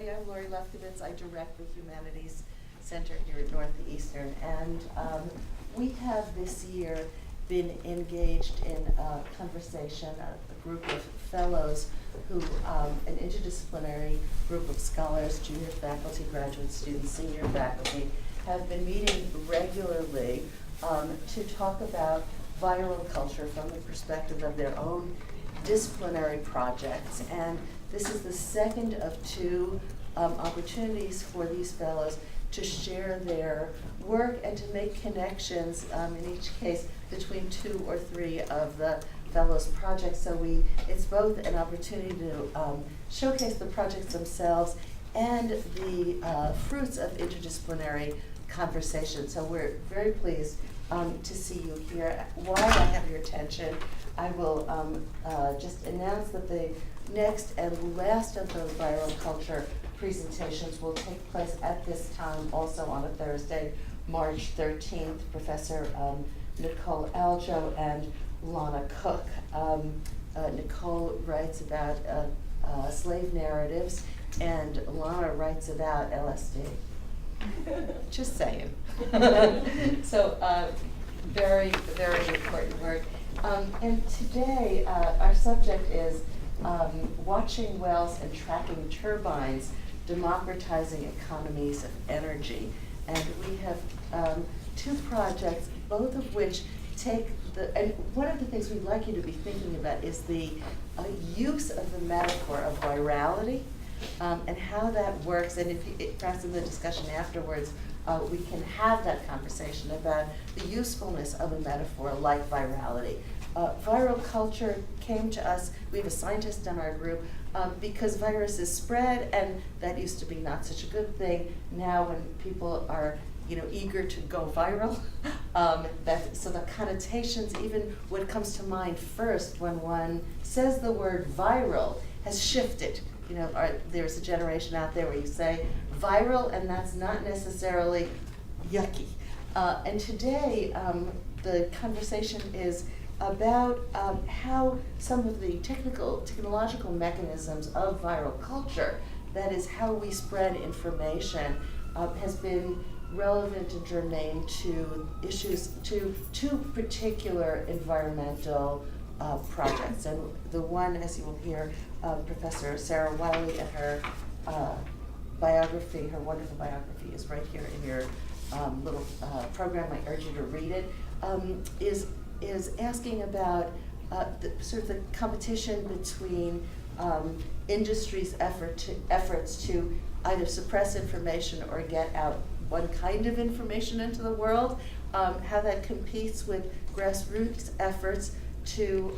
I'm Lori Lefkovitz. I direct the Humanities Center here at Northeastern, and we have this year been engaged in a conversation, a group of fellows who, an interdisciplinary group of scholars, junior faculty, graduate students, senior faculty, have been meeting regularly to talk about viral culture from the perspective of their own disciplinary projects. And this is the second of two opportunities for these fellows to share their work and to make connections, in each case, between two or three of the fellows' projects. So it's both an opportunity to showcase the projects themselves and the fruits of interdisciplinary conversation. So we're very pleased to see you here. While I have your attention, I will just announce that the next and last of the viral culture presentations will take place at this time, also on a Thursday, March 13th. Professor Nicole Aljo and Lana Cook. Nicole writes about slave narratives, and Lana writes about LSD. Just saying. So very, very important work. And today our subject is watching wells and tracking turbines, democratizing economies of energy. And we have two projects, both of which take and one of the things we'd like you to be thinking about is the use of the metaphor of virality and how that works. And perhaps in the discussion afterwards, we can have that conversation about the usefulness of a metaphor like virality. Viral culture came to us, we have a scientist in our group, because viruses spread, and that used to be not such a good thing. Now when people are eager to go viral, so the connotations, even what comes to mind first when one says the word viral, has shifted. There's a generation out there where you say viral, and that's not necessarily yucky. And today, the conversation is about how some of the technological mechanisms of viral culture, that is how we spread information, has been relevant and germane to issues, to two particular environmental projects. And the one, as you will hear, Professor Sara Wylie and her biography, her wonderful biography is right here in your little program. I urge you to read it. Is asking about the competition between industry's efforts to either suppress information or get out one kind of information into the world, how that competes with grassroots efforts to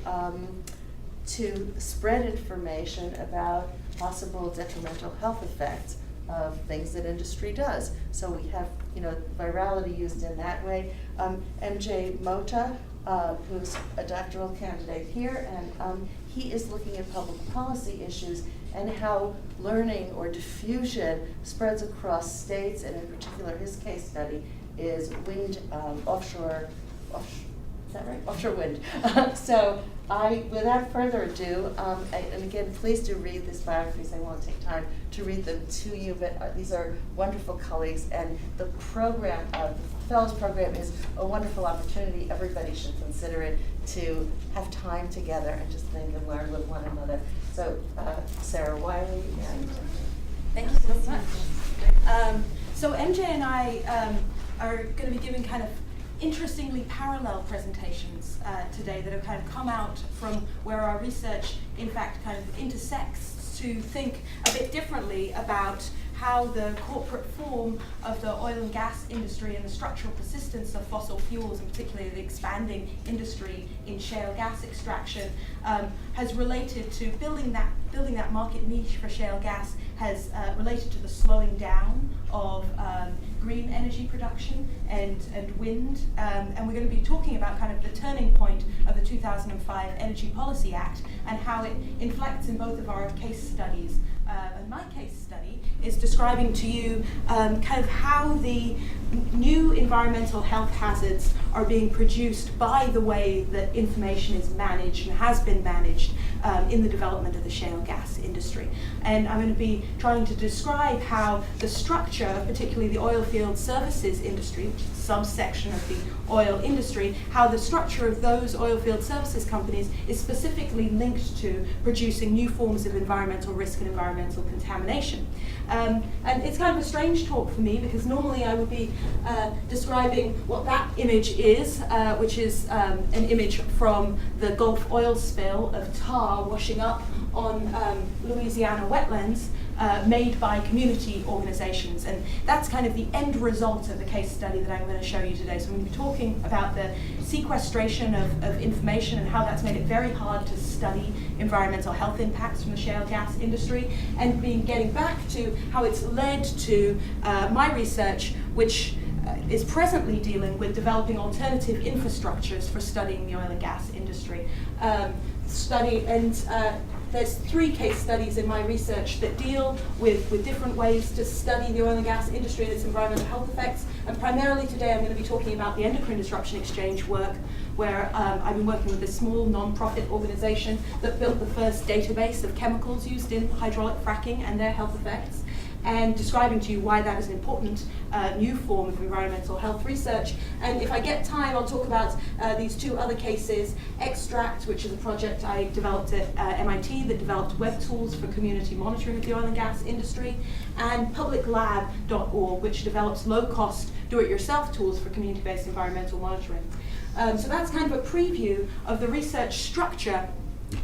spread information about possible detrimental health effects of things that industry does. So we have virality used in that way. MJ Motta, who's a doctoral candidate here, and he is looking at public policy issues and how learning or diffusion spreads across states, and in particular his case study is wind, offshore wind. So without further ado, and again, please do read these biographies. I won't take time to read them to you, but these are wonderful colleagues, and the program, the Fellows Program, is a wonderful opportunity. Everybody should consider it, to have time together and just think and learn with one another. So, Sara Wylie. Thank you so much. So MJ and I are going to be giving kind of interestingly parallel presentations today that have kind of come out from where our research in fact kind of intersects to think a bit differently about how the corporate form of the oil and gas industry and the structural persistence of fossil fuels, and particularly the expanding industry in shale gas extraction, has related to building that market niche for shale gas, has related to the slowing down of green energy production and wind. And we're going to be talking about kind of the turning point of the 2005 Energy Policy Act and how it inflects in both of our case studies. And my case study is describing to you kind of how the new environmental health hazards are being produced by the way that information is managed and has been managed in the development of the shale gas industry. And I'm going to be trying to describe how the structure, particularly the oil field services industry, which is a subsection of the oil industry, how the structure of those oil field services companies is specifically linked to producing new forms of environmental risk and environmental contamination. And it's kind of a strange talk for me, because normally I would be describing what that image is, which is an image from the Gulf oil spill of tar washing up on Louisiana wetlands, made by community organizations. And that's kind of the end result of the case study that I'm going to show you today. So I'm going to be talking about the sequestration of information and how that's made it very hard to study environmental health impacts from the shale gas industry, and getting back to how it's led to my research, which is presently dealing with developing alternative infrastructures for studying the oil and gas industry. There's 3 case studies in my research that deal with different ways to study the oil and gas industry and its environmental health effects. And primarily today I'm going to be talking about the endocrine disruption exchange work, where I've been working with a small non-profit organization that built the first database of chemicals used in hydraulic fracking and their health effects, and describing to you why that is an important new form of environmental health research. And if I get time, I'll talk about these 2 other cases: Extract, which is a project I developed at MIT that developed web tools for community monitoring of the oil and gas industry, and publiclab.org, which develops low-cost, do-it-yourself tools for community-based environmental monitoring. So that's kind of a preview of the research structure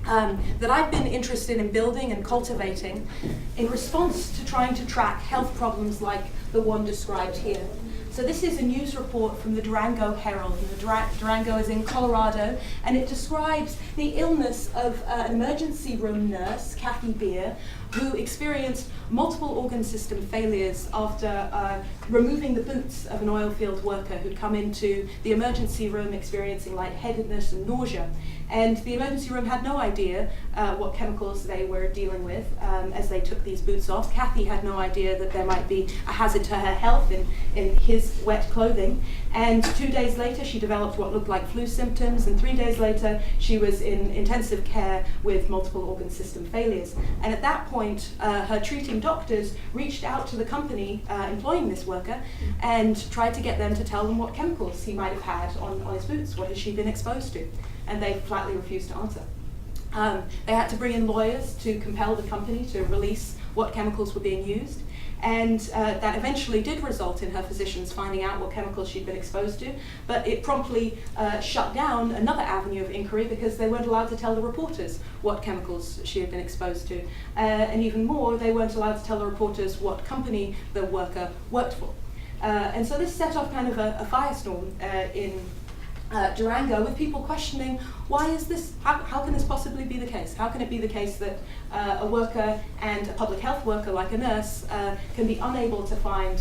that I've been interested in building and cultivating in response to trying to track health problems like the one described here. So this is a news report from the Durango Herald. And the Durango is in Colorado, and it describes the illness of an emergency room nurse, Kathy Beer, who experienced multiple organ system failures after removing the boots of an oil field worker who'd come into the emergency room experiencing lightheadedness and nausea. And the emergency room had no idea what chemicals they were dealing with as they took these boots off. Kathy had no idea that there might be a hazard to her health in his wet clothing. And 2 days later, she developed what looked like flu symptoms, and 3 days later, she was in intensive care with multiple organ system failures. And at that point, her treating doctors reached out to the company employing this worker and tried to get them to tell them what chemicals he might have had on his boots. What had she been exposed to? And they flatly refused to answer. They had to bring in lawyers to compel the company to release what chemicals were being used. And that eventually did result in her physicians finding out what chemicals she'd been exposed to, but it promptly shut down another avenue of inquiry because they weren't allowed to tell the reporters what chemicals she had been exposed to. And even more, they weren't allowed to tell the reporters what company the worker worked for. And so this set off kind of a firestorm in Durango, with people questioning, why is this, how can this possibly be the case? How can it be the case that a worker and a public health worker like a nurse can be unable to find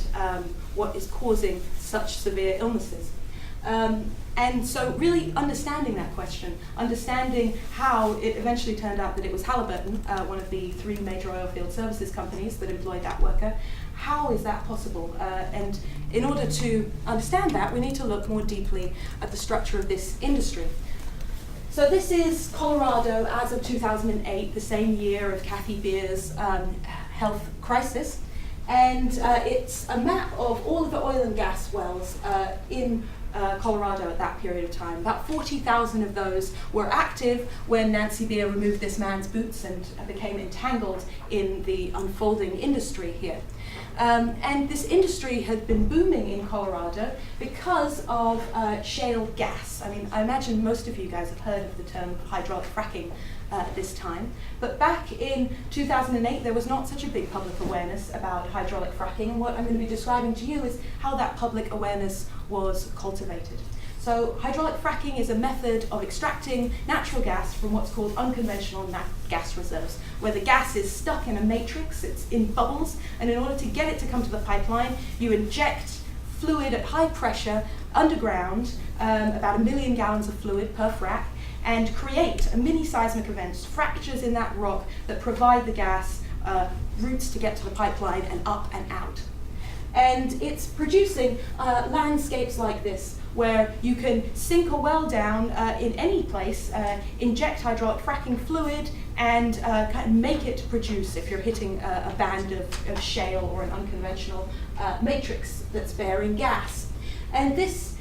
what is causing such severe illnesses? And so really understanding that question, understanding how it eventually turned out that it was Halliburton, one of the 3 major oil field services companies that employed that worker. How is that possible? And in order to understand that, we need to look more deeply at the structure of this industry. So this is Colorado as of 2008, the same year of Kathy Beer's health crisis. And it's a map of all of the oil and gas wells in Colorado at that period of time. About 40,000 of those were active when Nancy Beer removed this man's boots and became entangled in the unfolding industry here. And this industry had been booming in Colorado because of shale gas. I mean, I imagine most of you guys have heard of the term hydraulic fracking at this time. But back in 2008, there was not such a big public awareness about hydraulic fracking. And what I'm going to be describing to you is how that public awareness was cultivated. So hydraulic fracking is a method of extracting natural gas from what's called unconventional gas reserves, where the gas is stuck in a matrix, it's in bubbles, and in order to get it to come to the pipeline, you inject fluid at high pressure underground, about 1 million gallons of fluid per frac, and create a mini seismic event, fractures in that rock that provide the gas routes to get to the pipeline and up and out. And it's producing landscapes like this, where you can sink a well down in any place, inject hydraulic fracking fluid, and kind of make it produce if you're hitting a band of shale or an unconventional matrix that's bearing gas. And this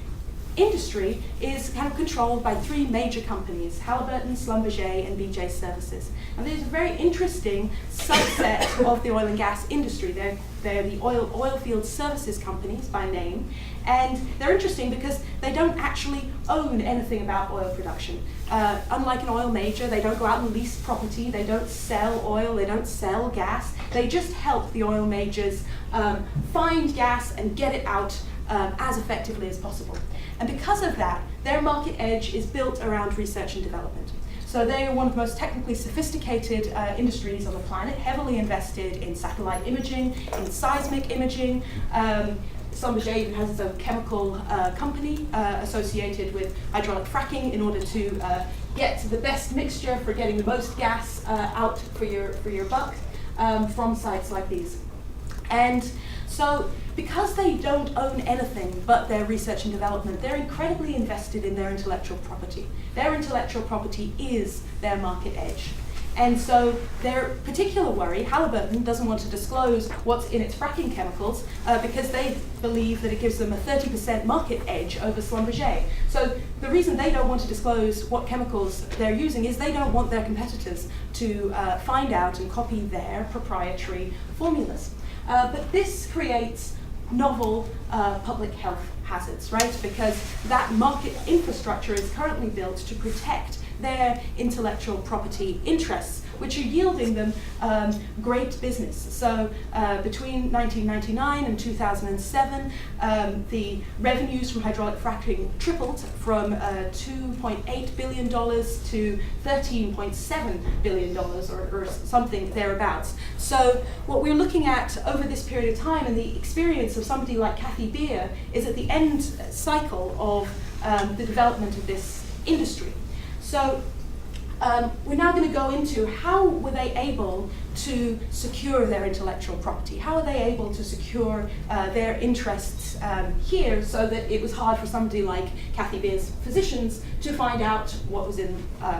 industry is kind of controlled by three major companies: Halliburton, Schlumberger, and BJ Services. And there's a very interesting subset of the oil and gas industry. They're the oil field services companies by name, and they're interesting because they don't actually own anything about oil production. Unlike an oil major, they don't go out and lease property, they don't sell oil, they don't sell gas. They just help the oil majors find gas and get it out as effectively as possible. And because of that, their market edge is built around research and development. So they are one of the most technically sophisticated industries on the planet, heavily invested in satellite imaging, in seismic imaging. Schlumberger even has its own chemical company associated with hydraulic fracking in order to get the best mixture for getting the most gas out for your buck from sites like these. And so because they don't own anything but their research and development, they're incredibly invested in their intellectual property. Their intellectual property is their market edge. And so their particular worry, Halliburton doesn't want to disclose what's in its fracking chemicals because they believe that it gives them a 30% market edge over Schlumberger. So the reason they don't want to disclose what chemicals they're using is they don't want their competitors to find out and copy their proprietary formulas. But this creates novel public health hazards, right? Because that market infrastructure is currently built to protect their intellectual property interests, which are yielding them great business. So between 1999 and 2007, the revenues from hydraulic fracking tripled from $2.8 billion to $13.7 billion or something thereabouts. So what we're looking at over this period of time and the experience of somebody like Kathy Beer is at the end cycle of the development of this industry. So we're now going to go into how were they able to secure their intellectual property? How are they able to secure their interests here so that it was hard for somebody like Kathy Beer's physicians to find out what was in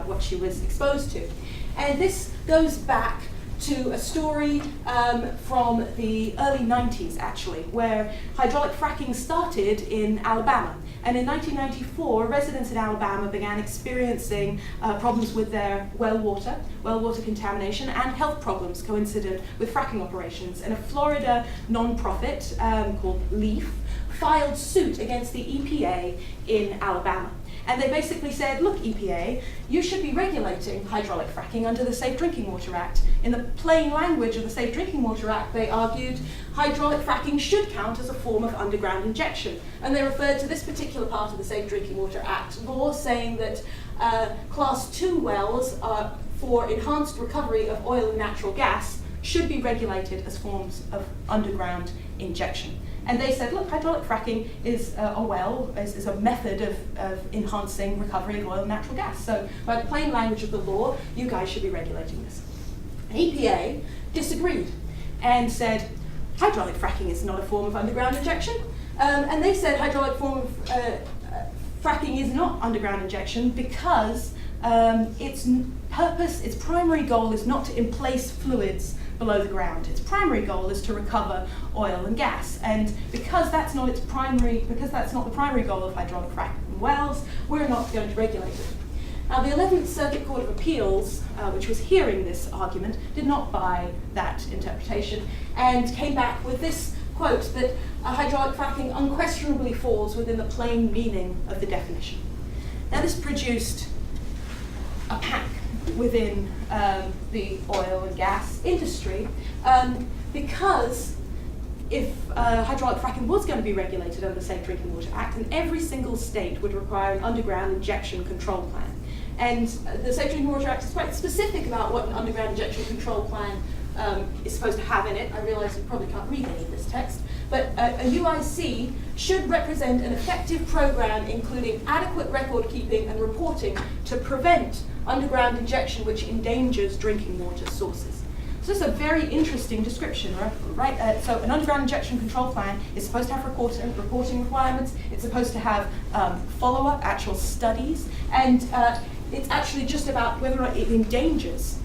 what she was exposed to? And this goes back to a story from the early 90s, actually, where hydraulic fracking started in Alabama. And in 1994, residents in Alabama began experiencing problems with their well water contamination, and health problems coincident with fracking operations. And a Florida nonprofit called LEAF filed suit against the EPA in Alabama. And they basically said, look, EPA, you should be regulating hydraulic fracking under the Safe Drinking Water Act. In the plain language of the Safe Drinking Water Act, they argued hydraulic fracking should count as a form of underground injection. And they referred to this particular part of the Safe Drinking Water Act law, saying that Class 2 wells for enhanced recovery of oil and natural gas should be regulated as forms of underground injection. And they said, look, hydraulic fracking is a method of enhancing recovery of oil and natural gas. So by the plain language of the law, you guys should be regulating this. EPA disagreed and said, hydraulic fracking is not a form of underground injection. And they said hydraulic form of fracking is not underground injection because its primary goal is not to emplace fluids below the ground. Its primary goal is to recover oil and gas. And because that's not the primary goal of hydraulic fracking wells, we're not going to regulate it. Now, the 11th Circuit Court of Appeals, which was hearing this argument, did not buy that interpretation and came back with this quote that hydraulic fracking unquestionably falls within the plain meaning of the definition. Now, this produced a panic within the oil and gas industry because if hydraulic fracking was going to be regulated under the Safe Drinking Water Act, then every single state would require an underground injection control plan. And the Safe Drinking Water Act is quite specific about what an underground injection control plan is supposed to have in it. I realize you probably can't read any of this text, but a UIC should represent an effective program including adequate record keeping and reporting to prevent underground injection which endangers drinking water sources. So this is a very interesting description, right? So an underground injection control plan is supposed to have reporting requirements. It's supposed to have follow-up, actual studies, and it's actually just about whether or not it endangers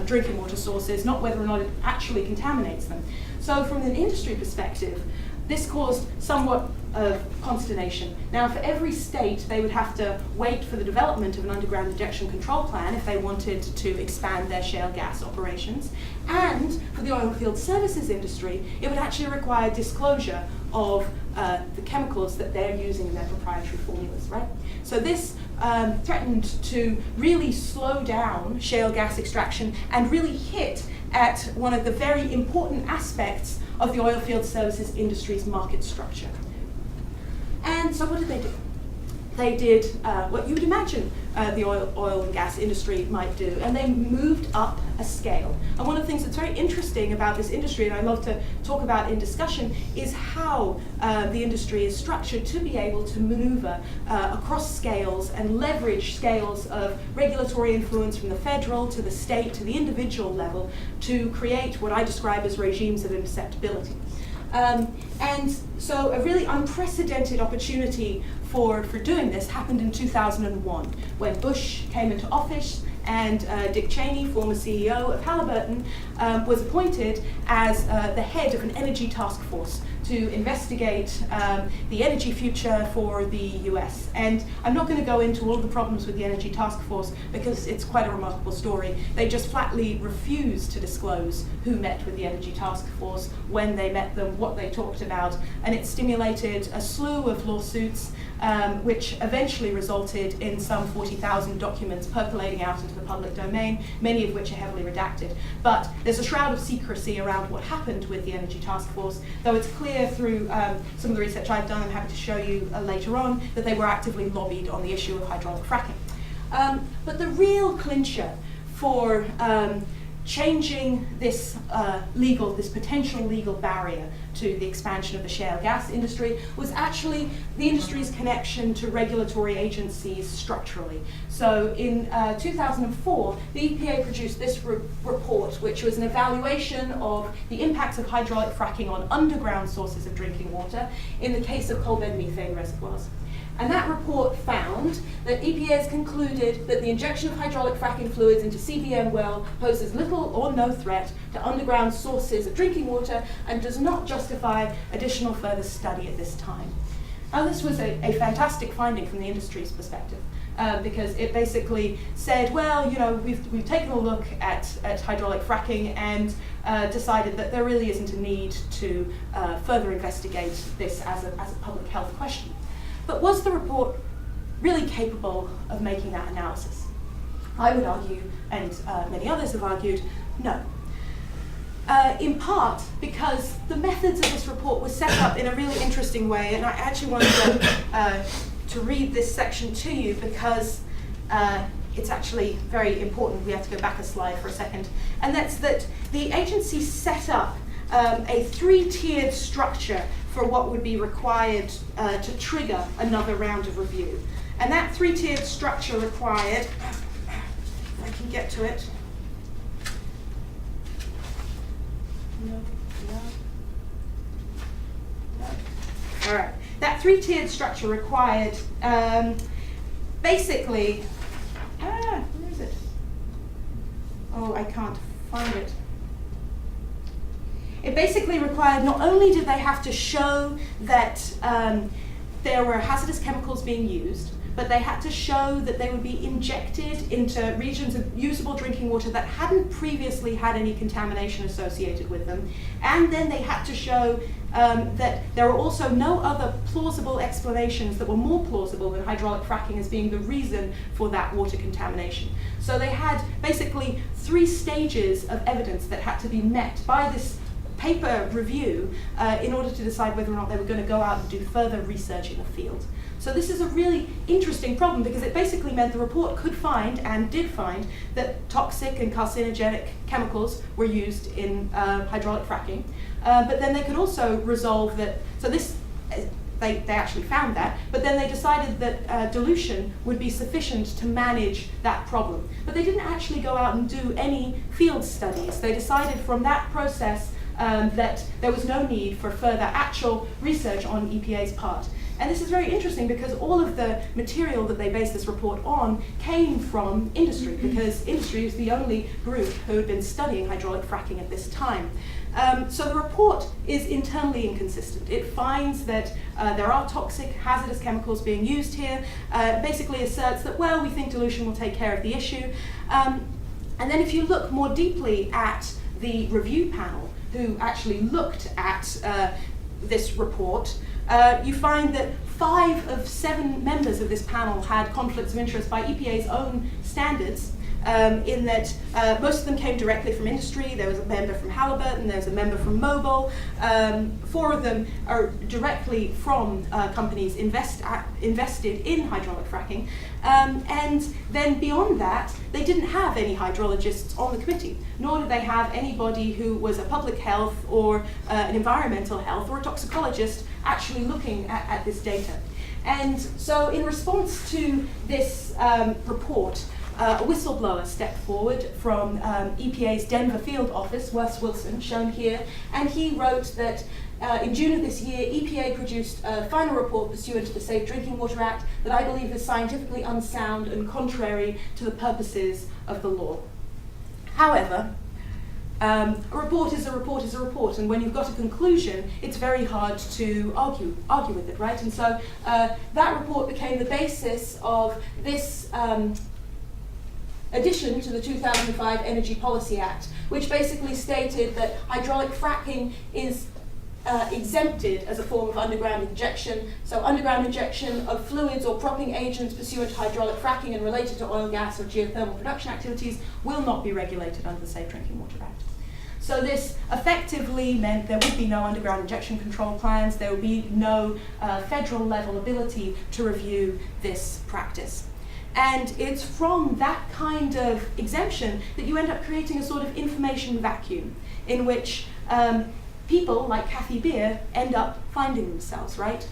drinking water sources, not whether or not it actually contaminates them. So from an industry perspective, this caused somewhat of consternation. Now, for every state, they would have to wait for the development of an underground injection control plan if they wanted to expand their shale gas operations. And for the oil field services industry, it would actually require disclosure of the chemicals that they're using in their proprietary formulas, right? So this threatened to really slow down shale gas extraction and really hit at one of the very important aspects of the oil field services industry's market structure. And so what did they do? They did what you would imagine the oil and gas industry might do, and they moved up a scale. And one of the things that's very interesting about this industry, and I love to talk about in discussion, is how the industry is structured to be able to maneuver across scales and leverage scales of regulatory influence from the federal to the state to the individual level to create what I describe as regimes of imperceptibility. And so a really unprecedented opportunity for doing this happened in 2001 when Bush came into office and Dick Cheney, former CEO of Halliburton, was appointed as the head of an energy task force to investigate the energy future for the US. And I'm not going to go into all the problems with the energy task force because it's quite a remarkable story. They just flatly refused to disclose who met with the energy task force, when they met them, what they talked about, and it stimulated a slew of lawsuits which eventually resulted in some 40,000 documents percolating out into the public domain, many of which are heavily redacted. But there's a shroud of secrecy around what happened with the Energy Task Force, though it's clear through some of the research I've done, I'm happy to show you later on, that they were actively lobbied on the issue of hydraulic fracking. But the real clincher for changing this this potential legal barrier to the expansion of the shale gas industry was actually the industry's connection to regulatory agencies structurally. So in 2004, the EPA produced this report, which was an evaluation of the impacts of hydraulic fracking on underground sources of drinking water in the case of coal bed methane reservoirs. And that report found that EPA has concluded that the injection of hydraulic fracking fluids into CBM well poses little or no threat to underground sources of drinking water and does not justify additional further study at this time. Now, this was a fantastic finding from the industry's perspective because it basically said, well, you know, we've taken a look at hydraulic fracking and decided that there really isn't a need to further investigate this as a public health question. But was the report really capable of making that analysis? I would argue, and many others have argued, no. In part because the methods of this report were set up in a really interesting way, and I actually wanted to read this section to you because it's actually very important. We have to go back a slide for a second. And that's that the agency set up a three-tiered structure for what would be required to trigger another round of review. And that three-tiered structure required, if I can get to it. No. All right. That three-tiered structure required basically, where is it? Oh, I can't find it. It basically required, not only did they have to show that there were hazardous chemicals being used, but they had to show that they would be injected into regions of usable drinking water that hadn't previously had any contamination associated with them. And then they had to show that there were also no other plausible explanations that were more plausible than hydraulic fracking as being the reason for that water contamination. So they had basically 3 stages of evidence that had to be met by this paper review in order to decide whether or not they were going to go out and do further research in the field. So this is a really interesting problem because it basically meant the report could find, and did find, that toxic and carcinogenic chemicals were used in hydraulic fracking. But then they could also resolve that, so this, they actually found that, but then they decided that dilution would be sufficient to manage that problem. But they didn't actually go out and do any field studies. They decided from that process that there was no need for further actual research on EPA's part. And this is very interesting because all of the material that they based this report on came from industry, because industry is the only group who had been studying hydraulic fracking at this time. So the report is internally inconsistent. It finds that there are toxic, hazardous chemicals being used here, basically asserts that, well, we think dilution will take care of the issue. And then if you look more deeply at the review panel, who actually looked at this report, you find that 5 of 7 members of this panel had conflicts of interest by EPA's own standards, in that most of them came directly from industry. There was a member from Halliburton, there was a member from Mobil. 4 of them are directly from companies invested in hydraulic fracking. And then beyond that, they didn't have any hydrologists on the committee, nor did they have anybody who was a public health or an environmental health or a toxicologist actually looking at this data. And so in response to this report, a whistleblower stepped forward from EPA's Denver field office, Wes Wilson, shown here, and he wrote that in June of this year, EPA produced a final report pursuant to the Safe Drinking Water Act that I believe is scientifically unsound and contrary to the purposes of the law. However, a report is a report is a report, and when you've got a conclusion, it's very hard to argue with it, right? And so that report became the basis of this addition to the 2005 Energy Policy Act, which basically stated that hydraulic fracking is exempted as a form of underground injection. So underground injection of fluids or propping agents pursuant to hydraulic fracking and related to oil, gas, or geothermal production activities will not be regulated under the Safe Drinking Water Act. So this effectively meant there would be no underground injection control plans, there would be no federal level ability to review this practice. And it's from that kind of exemption that you end up creating a sort of information vacuum in which people like Kathy Beer end up finding themselves, right?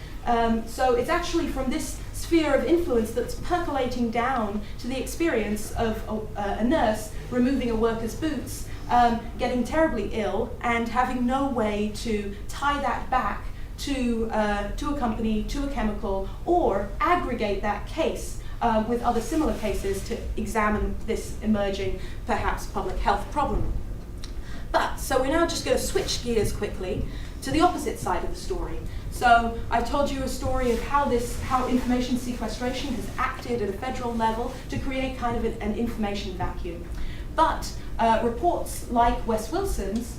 So it's actually from this sphere of influence that's percolating down to the experience of a nurse removing a worker's boots, getting terribly ill, and having no way to tie that back to a company, to a chemical, or aggregate that case with other similar cases to examine this emerging, perhaps, public health problem. But, so we're now just going to switch gears quickly to the opposite side of the story. So I told you a story of how information sequestration has acted at a federal level to create kind of an information vacuum. But reports like Wes Wilson's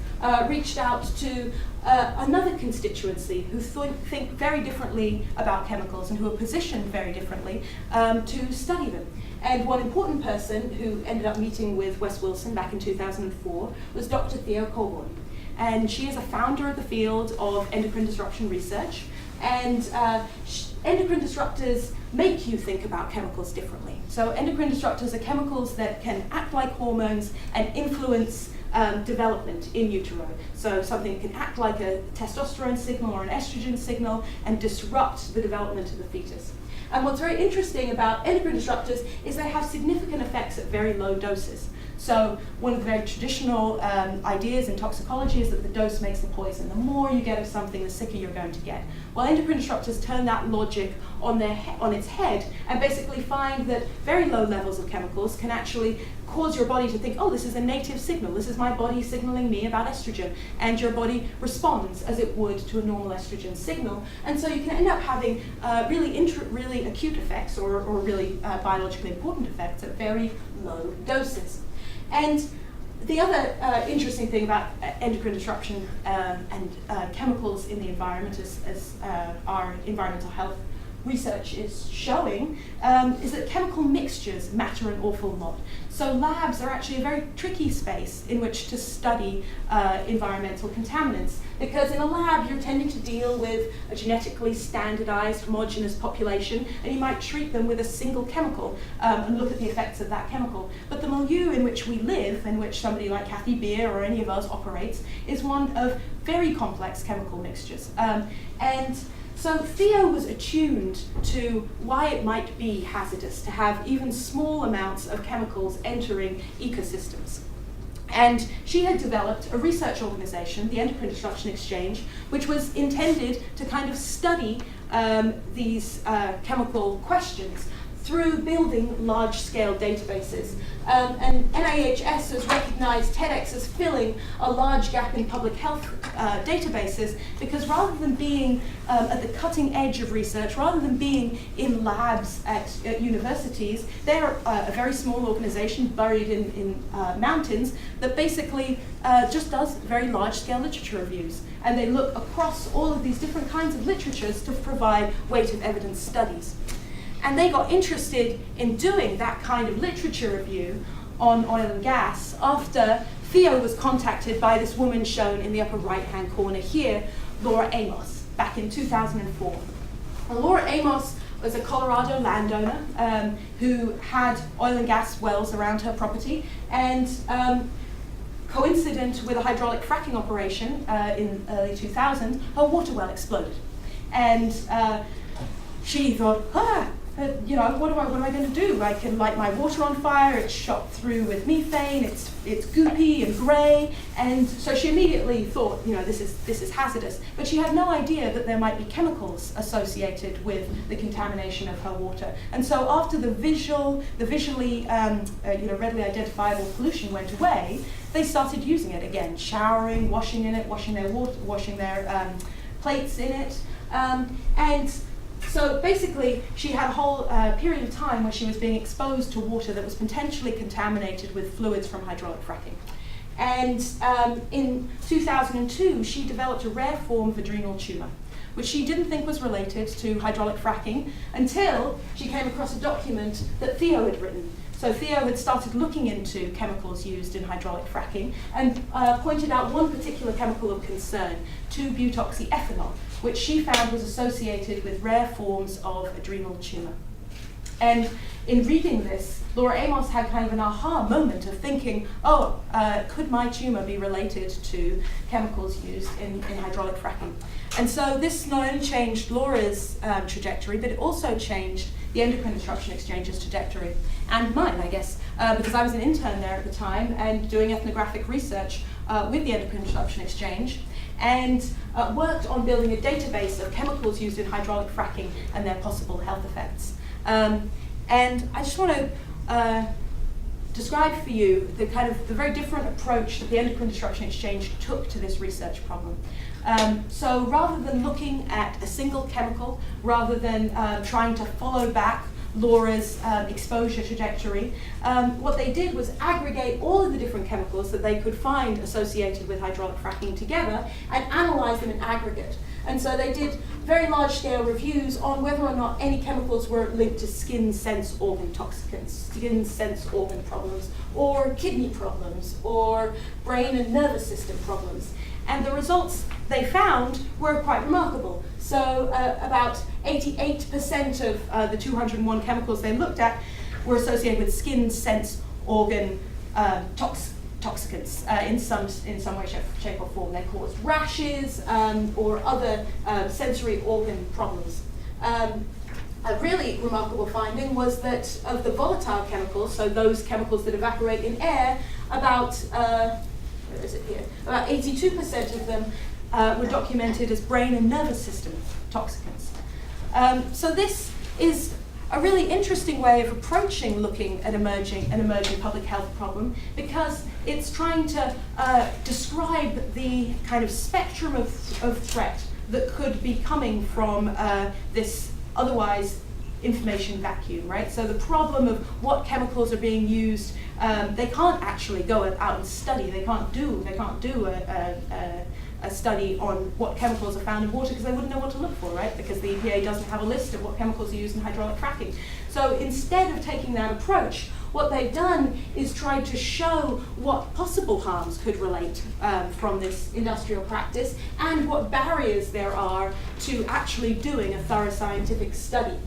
reached out to another constituency who think very differently about chemicals and who are positioned very differently to study them. And one important person who ended up meeting with Wes Wilson back in 2004 was Dr. Thea Colborn. And she is a founder of the field of endocrine disruption research. And endocrine disruptors make you think about chemicals differently. So endocrine disruptors are chemicals that can act like hormones and influence development in utero. So something can act like a testosterone signal or an estrogen signal and disrupt the development of the fetus. And what's very interesting about endocrine disruptors is they have significant effects at very low doses. So one of the very traditional ideas in toxicology is that the dose makes the poison. The more you get of something, the sicker you're going to get. Well, endocrine disruptors turn that logic on its head and basically find that very low levels of chemicals can actually cause your body to think, oh, this is a native signal. This is my body signaling me about estrogen. And your body responds as it would to a normal estrogen signal. And so you can end up having really acute effects or really biologically important effects at very low doses. And the other interesting thing about endocrine disruption and chemicals in the environment, as our environmental health research is showing, is that chemical mixtures matter an awful lot. So labs are actually a very tricky space in which to study environmental contaminants, because in a lab you're tending to deal with a genetically standardized, homogeneous population, and you might treat them with a single chemical and look at the effects of that chemical. But the milieu in which we live, in which somebody like Kathy Beer or any of us operates, is one of very complex chemical mixtures. And So Theo was attuned to why it might be hazardous to have even small amounts of chemicals entering ecosystems. And she had developed a research organization, the Endocrine Disruption Exchange, which was intended to kind of study these chemical questions through building large-scale databases. And NIHS has recognized TEDx as filling a large gap in public health databases, because rather than being at the cutting edge of research, rather than being in labs at universities, they're a very small organization buried in mountains that basically just does very large-scale literature reviews. And they look across all of these different kinds of literatures to provide weight of evidence studies. And they got interested in doing that kind of literature review on oil and gas after Theo was contacted by this woman shown in the upper right-hand corner here, Laura Amos, back in 2004. And Laura Amos was a Colorado landowner who had oil and gas wells around her property, and coincident with a hydraulic fracking operation in early 2000, her water well exploded. And she thought, you know, what am I going to do? I can light my water on fire. It's shot through with methane. It's goopy and grey, and so she immediately thought, you know, this is hazardous. But she had no idea that there might be chemicals associated with the contamination of her water. And so after the visually readily identifiable pollution went away, they started using it again, showering, washing in it, washing their water, washing their plates in it, and so basically, she had a whole period of time where she was being exposed to water that was potentially contaminated with fluids from hydraulic fracking. And in 2002, she developed a rare form of adrenal tumor, which she didn't think was related to hydraulic fracking until she came across a document that Theo had written. So Theo had started looking into chemicals used in hydraulic fracking and pointed out one particular chemical of concern, 2-butoxyethanol, which she found was associated with rare forms of adrenal tumor. And in reading this, Laura Amos had kind of an aha moment of thinking, could my tumor be related to chemicals used in hydraulic fracking? And so this not only changed Laura's trajectory, but it also changed the Endocrine Disruption Exchange's trajectory, and mine, I guess, because I was an intern there at the time and doing ethnographic research with the Endocrine Disruption Exchange, and worked on building a database of chemicals used in hydraulic fracking and their possible health effects. And I just want to describe for you the very different approach that the Endocrine Disruption Exchange took to this research problem. So rather than looking at a single chemical, rather than trying to follow back Laura's exposure trajectory, what they did was aggregate all of the different chemicals that they could find associated with hydraulic fracking together and analyze them in aggregate. And so they did very large-scale reviews on whether or not any chemicals were linked to skin sense organ toxicants, skin sense organ problems, or kidney problems, or brain and nervous system problems. And the results they found were quite remarkable. So about 88% of the 201 chemicals they looked at were associated with skin sense organ toxicants in some way, shape or form. They caused rashes or other sensory organ problems. A really remarkable finding was that of the volatile chemicals, so those chemicals that evaporate in air, about 82% of them were documented as brain and nervous system toxicants. So this is a really interesting way of approaching looking at an emerging public health problem, because it's trying to describe the kind of spectrum of threat that could be coming from this otherwise information vacuum, right? So the problem of what chemicals are being used, they can't actually go out and study. They can't do a study on what chemicals are found in water because they wouldn't know what to look for, right? Because the EPA doesn't have a list of what chemicals are used in hydraulic fracking. So instead of taking that approach, what they've done is tried to show what possible harms could relate from this industrial practice and what barriers there are to actually doing a thorough scientific study.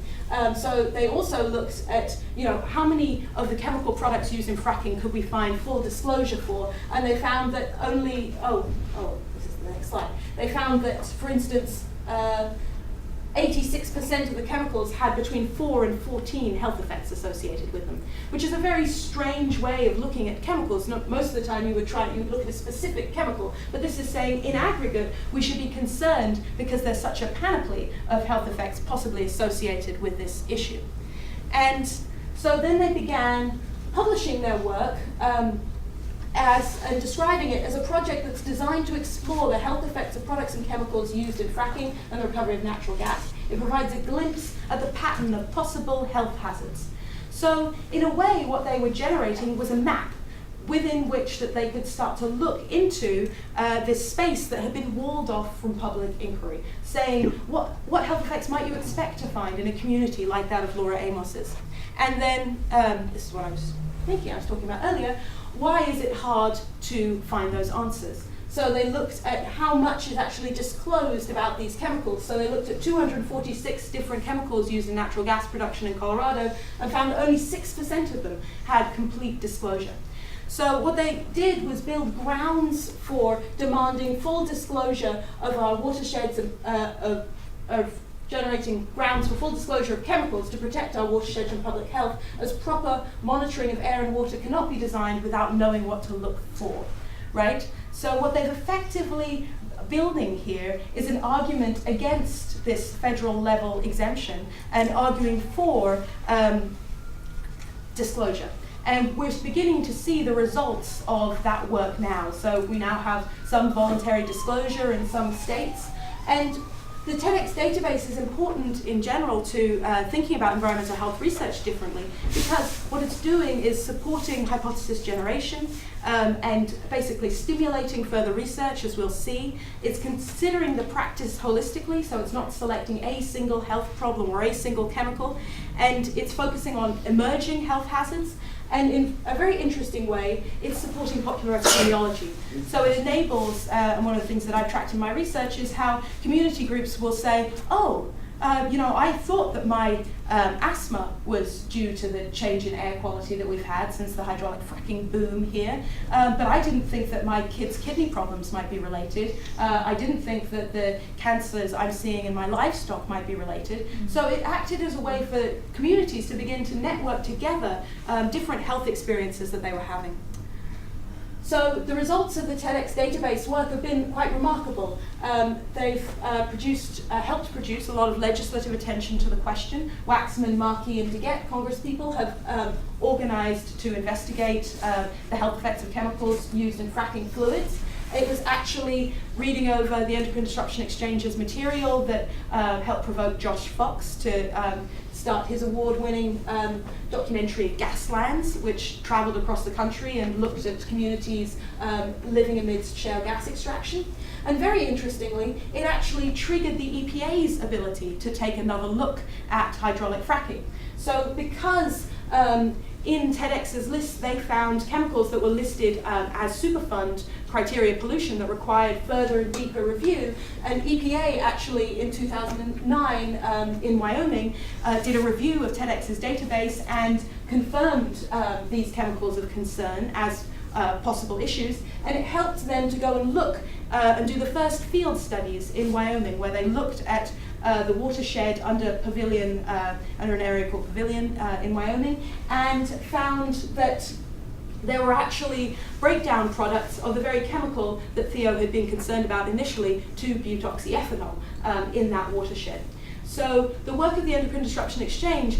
So they also looked at, how many of the chemical products used in fracking could we find full disclosure for, and they found that only, this is the next slide. They found that, for instance, 86% of the chemicals had between 4 and 14 health effects associated with them, which is a very strange way of looking at chemicals. Most of the time you would look at a specific chemical, but this is saying in aggregate we should be concerned because there's such a panoply of health effects possibly associated with this issue. And so then they began publishing their work and describing it as a project that's designed to explore the health effects of products and chemicals used in fracking and the recovery of natural gas. It provides a glimpse at the pattern of possible health hazards. So in a way, what they were generating was a map within which that they could start to look into this space that had been walled off from public inquiry, saying what health effects might you expect to find in a community like that of Laura Amos's. And then, this is what I was talking about earlier, why is it hard to find those answers? So they looked at how much is actually disclosed about these chemicals. So they looked at 246 different chemicals used in natural gas production in Colorado and found that only 6% of them had complete disclosure. So what they did was build grounds for demanding full disclosure of our watersheds, of generating grounds for full disclosure of chemicals to protect our watersheds and public health, as proper monitoring of air and water cannot be designed without knowing what to look for, right? So what they've effectively building here is an argument against this federal level exemption and arguing for disclosure. And we're beginning to see the results of that work now. So we now have some voluntary disclosure in some states. And the TEDx database is important in general to thinking about environmental health research differently, because what it's doing is supporting hypothesis generation and basically stimulating further research, as we'll see. It's considering the practice holistically, so it's not selecting a single health problem or a single chemical, and it's focusing on emerging health hazards. And in a very interesting way, it's supporting popular epidemiology. So it enables, and one of the things that I've tracked in my research is how community groups will say, oh, I thought that my asthma was due to the change in air quality that we've had since the hydraulic fracking boom here, but I didn't think that my kids' kidney problems might be related. I didn't think that the cancers I'm seeing in my livestock might be related. Mm-hmm. So it acted as a way for communities to begin to network together different health experiences that they were having. So the results of the TEDx database work have been quite remarkable. They've helped produce a lot of legislative attention to the question. Waxman, Markey, and DeGette, congresspeople, have organized to investigate the health effects of chemicals used in fracking fluids. It was actually reading over the Endocrine Disruption Exchange's material that helped provoke Josh Fox to start his award-winning documentary Gaslands, which traveled across the country and looked at communities living amidst shale gas extraction. And very interestingly, it actually triggered the EPA's ability to take another look at hydraulic fracking. So because in TEDx's list, they found chemicals that were listed as Superfund criteria pollution that required further and deeper review. And EPA actually in 2009 in Wyoming did a review of TEDx's database and confirmed these chemicals of concern as possible issues. And it helped them to go and look and do the first field studies in Wyoming, where they looked at the watershed under Pavilion, under an area called Pavilion in Wyoming, and found that there were actually breakdown products of the very chemical that Theo had been concerned about initially, 2-butoxyethanol, in that watershed. So the work of the Endocrine Disruption Exchange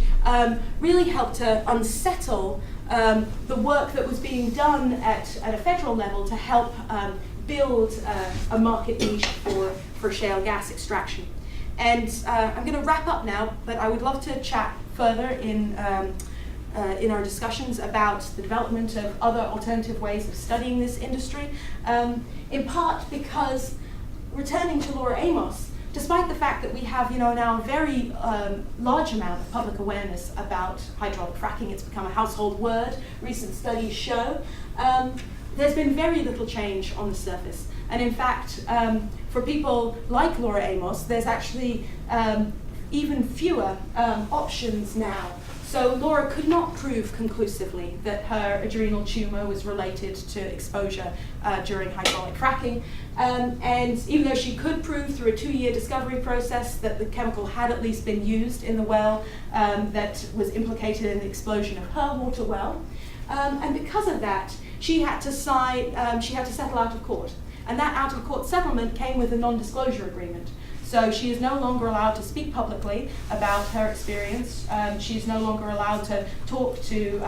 really helped to unsettle the work that was being done at a federal level to help build a market niche for shale gas extraction. And I'm going to wrap up now, but I would love to chat further in our discussions about the development of other alternative ways of studying this industry, in part because, returning to Laura Amos, despite the fact that we have now a very large amount of public awareness about hydraulic fracking, it's become a household word, recent studies show, there's been very little change on the surface. And in fact, for people like Laura Amos, there's actually even fewer options now. So Laura could not prove conclusively that her adrenal tumor was related to exposure during hydraulic fracking. And even though she could prove through a 2-year discovery process that the chemical had at least been used in the well that was implicated in the explosion of her water well, and because of that, she had to settle out of court. And that out of court settlement came with a non-disclosure agreement. So she is no longer allowed to speak publicly about her experience. She is no longer allowed to talk to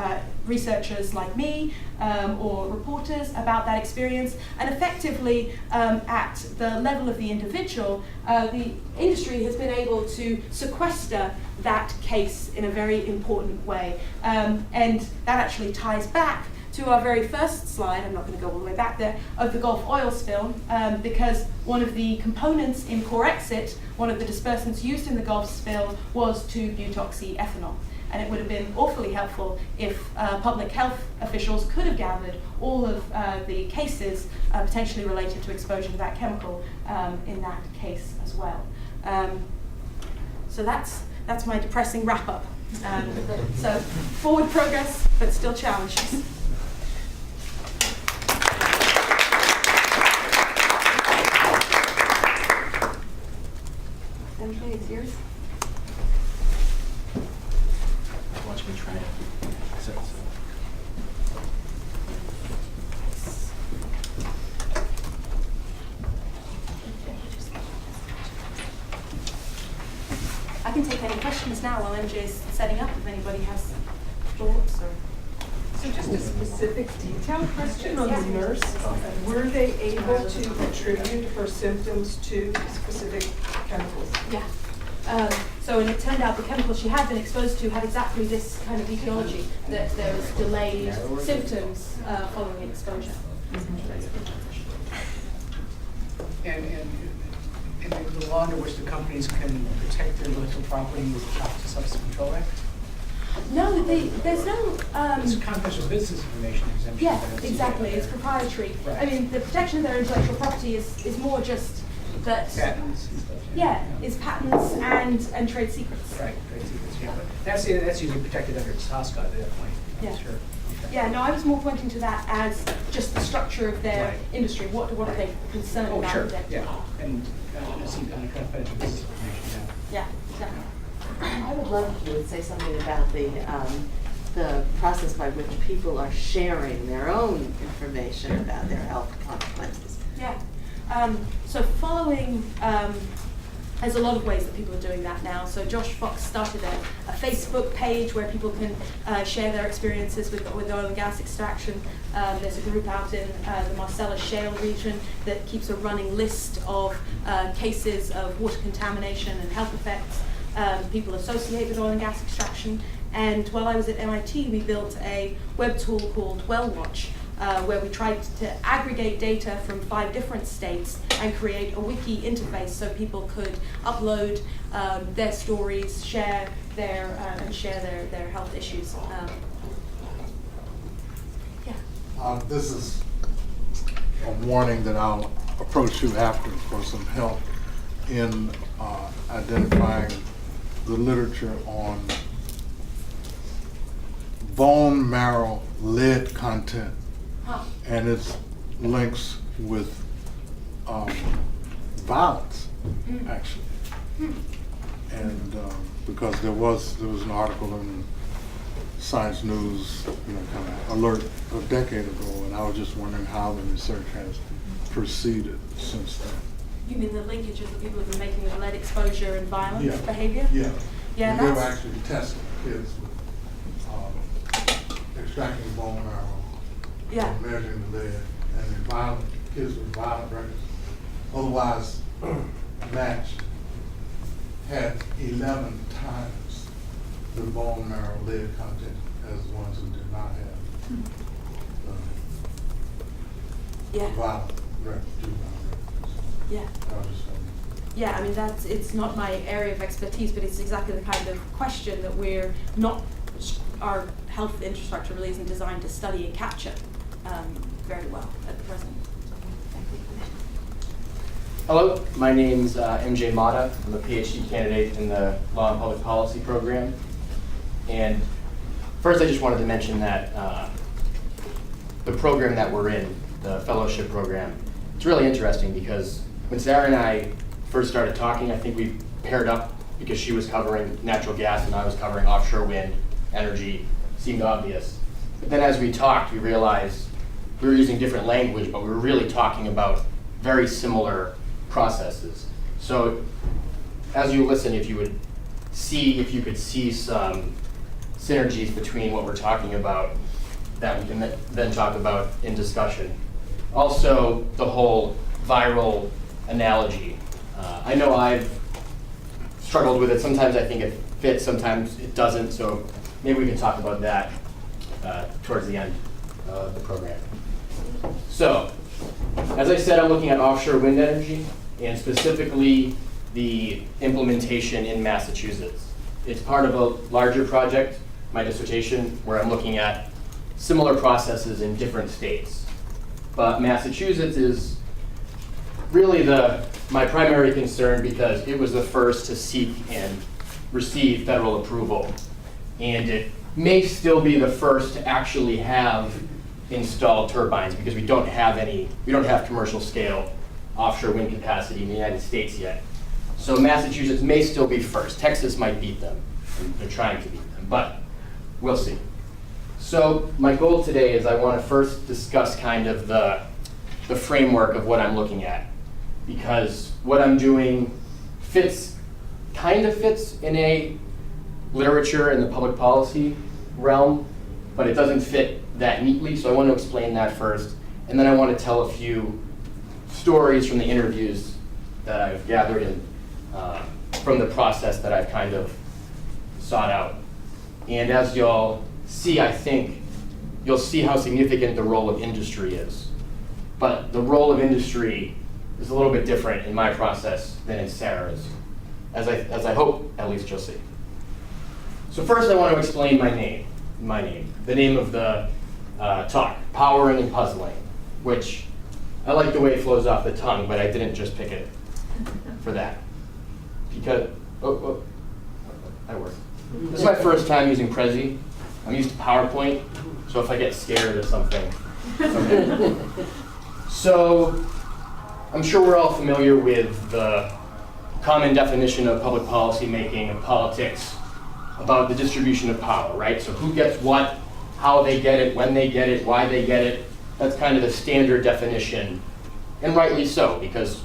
researchers like me or reporters about that experience. And effectively, at the level of the individual, the industry has been able to sequester that case in a very important way. And that actually ties back to our very first slide, I'm not going to go all the way back there, of the Gulf oil spill, because one of the components in Corexit, one of the dispersants used in the Gulf spill, was 2-butoxy-ethanol. And it would have been awfully helpful if public health officials could have gathered all of the cases potentially related to exposure to that chemical in that case as well. So that's my depressing wrap-up. So forward progress, but still challenges. MJ, it's yours. Watch me try it. I can take any questions now while MJ's setting up, if anybody has thoughts or... So just a specific detailed question on the nurse. Were they able to attribute her symptoms to specific chemicals? Yeah. So and it turned out the chemical she had been exposed to had exactly this kind of etiology, that there was delayed symptoms following exposure. And the law under which the companies can protect their intellectual property is the Toxic Substance Control Act? No, there's no... It's confidential business information exemption. Yeah, exactly. It's proprietary. Right. I mean, the protection of their intellectual property is more just that... Patents and stuff. Yeah, it's patents and trade secrets. Right, trade secrets, yeah. But that's usually protected under TSCA at that point. Yeah. Sure. Okay. Yeah, no, I was more pointing to that as just the structure of their Right. industry. What are they concerned Oh, about? sure, Their- yeah. And it's under confidential business information, Yeah, exactly. I would love if you would say something about the process by which people are sharing their own information about their health consequences. Yeah. So following, there's a lot of ways that people are doing that now. So Josh Fox started a Facebook page where people can share their experiences with oil and gas extraction. There's a group out in the Marcellus Shale region that keeps a running list of cases of water contamination and health effects people associate with oil and gas extraction. And while I was at MIT, we built a web tool called WellWatch, where we tried to aggregate data from 5 different states and create a wiki interface so people could upload their stories, share their health issues. Yeah. This is a warning that I'll approach you after for some help in identifying the literature on bone marrow lead content and its links with violence, actually. And because there was an article in Science News, kind of alert a decade ago, and I was just wondering how the research has proceeded since then. You mean the linkages that people have been making with lead exposure and violent behavior? Yeah. Yeah, They were that's... actually testing kids with extracting bone marrow, Yeah. measuring the lead, and the kids with violent records, otherwise matched, had 11 times the bone marrow lead content as the ones who did not have Yeah. violent records, juvenile records. Yeah. I was just wondering. Yeah, I mean, it's not my area of expertise, but it's exactly the kind of question that we're not, our health infrastructure really isn't designed to study and capture very well at the present. Hello, my name's MJ Motta. I'm a PhD candidate in the Law and Public Policy program. And first, I just wanted to mention that the program that we're in, the fellowship program, it's really interesting because when Sara and I first started talking, I think we paired up because she was covering natural gas and I was covering offshore wind energy. Seemed obvious. But then as we talked, we realized we were using different language, but we were really talking about very similar processes. So as you listen, if you could see some synergies between what we're talking about that we can then talk about in discussion. Also, the whole viral analogy. I know I've struggled with it. Sometimes I think it fits, sometimes it doesn't, so maybe we can talk about that towards the end of the program. So, as I said, I'm looking at offshore wind energy, and specifically the implementation in Massachusetts. It's part of a larger project, my dissertation, where I'm looking at similar processes in different states. But Massachusetts is really my primary concern because it was the first to seek and receive federal approval. And it may still be the first to actually have installed turbines because we don't have commercial scale offshore wind capacity in the United States yet. So Massachusetts may still be first. Texas might beat them. They're trying to beat them, but we'll see. So my goal today is I want to first discuss kind of the framework of what I'm looking at, because what I'm doing kind of fits in a literature in the public policy realm, but it doesn't fit that neatly, so I want to explain that first, and then I want to tell a few stories from the interviews that I've gathered in, from the process that I've kind of sought out. And as y'all see, I think you'll see how significant the role of industry is. But the role of industry is a little bit different in my process than in Sara's, as I hope at least you'll see. So first I want to explain my name, the name of the talk, Powering and Puzzling, which I like the way it flows off the tongue, but I didn't just pick it for that. Because, that worked. This is my first time using Prezi. I'm used to PowerPoint, so if I get scared or something, okay. So, I'm sure we're all familiar with the common definition of public policy making, of politics, about the distribution of power, right? So who gets what, how they get it, when they get it, why they get it. That's kind of the standard definition, and rightly so, because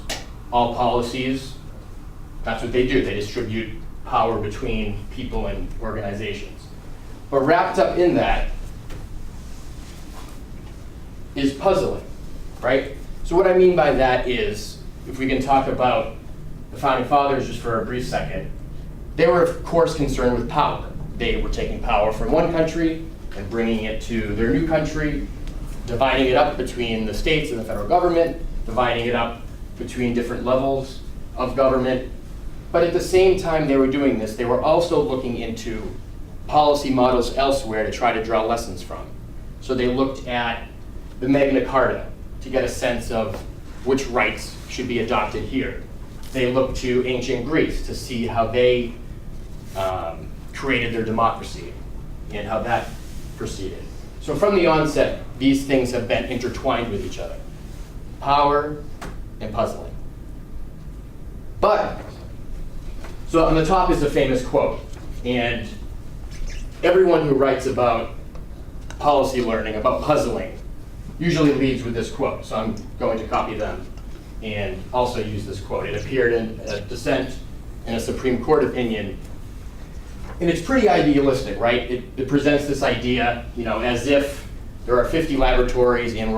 all policies, that's what they do. They distribute power between people and organizations. But wrapped up in that is puzzling, right? So what I mean by that is, if we can talk about the Founding Fathers just for a brief second, they were of course concerned with power. They were taking power from one country and bringing it to their new country, dividing it up between the states and the federal government, dividing it up between different levels of government. But at the same time they were doing this, they were also looking into policy models elsewhere to try to draw lessons from. So they looked at the Magna Carta to get a sense of which rights should be adopted here. They looked to ancient Greece to see how they created their democracy and how that proceeded. So from the onset, these things have been intertwined with each other. Power and puzzling. But, so on the top is a famous quote, and everyone who writes about policy learning, about puzzling, usually leads with this quote. So I'm going to copy them and also use this quote. It appeared in a dissent in a Supreme Court opinion. And it's pretty idealistic, right? It presents this idea, as if there are 50 laboratories and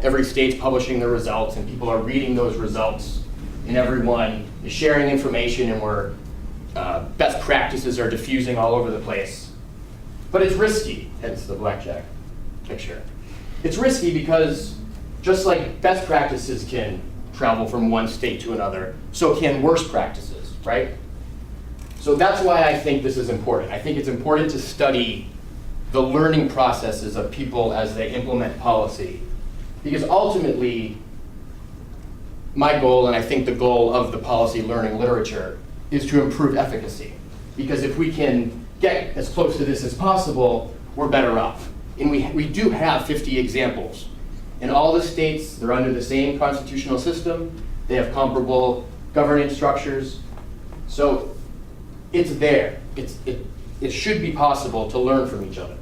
every state's publishing the results and people are reading those results and everyone is sharing information and best practices are diffusing all over the place. But it's risky, hence the blackjack picture. It's risky because just like best practices can travel from one state to another, so can worst practices, right? So that's why I think this is important. I think it's important to study the learning processes of people as they implement policy. Because ultimately, my goal, and I think the goal of the policy learning literature, is to improve efficacy. Because if we can get as close to this as possible, we're better off. And we do have 50 examples. In all the states, they're under the same constitutional system. They have comparable governance structures. So it's there. It should be possible to learn from each other.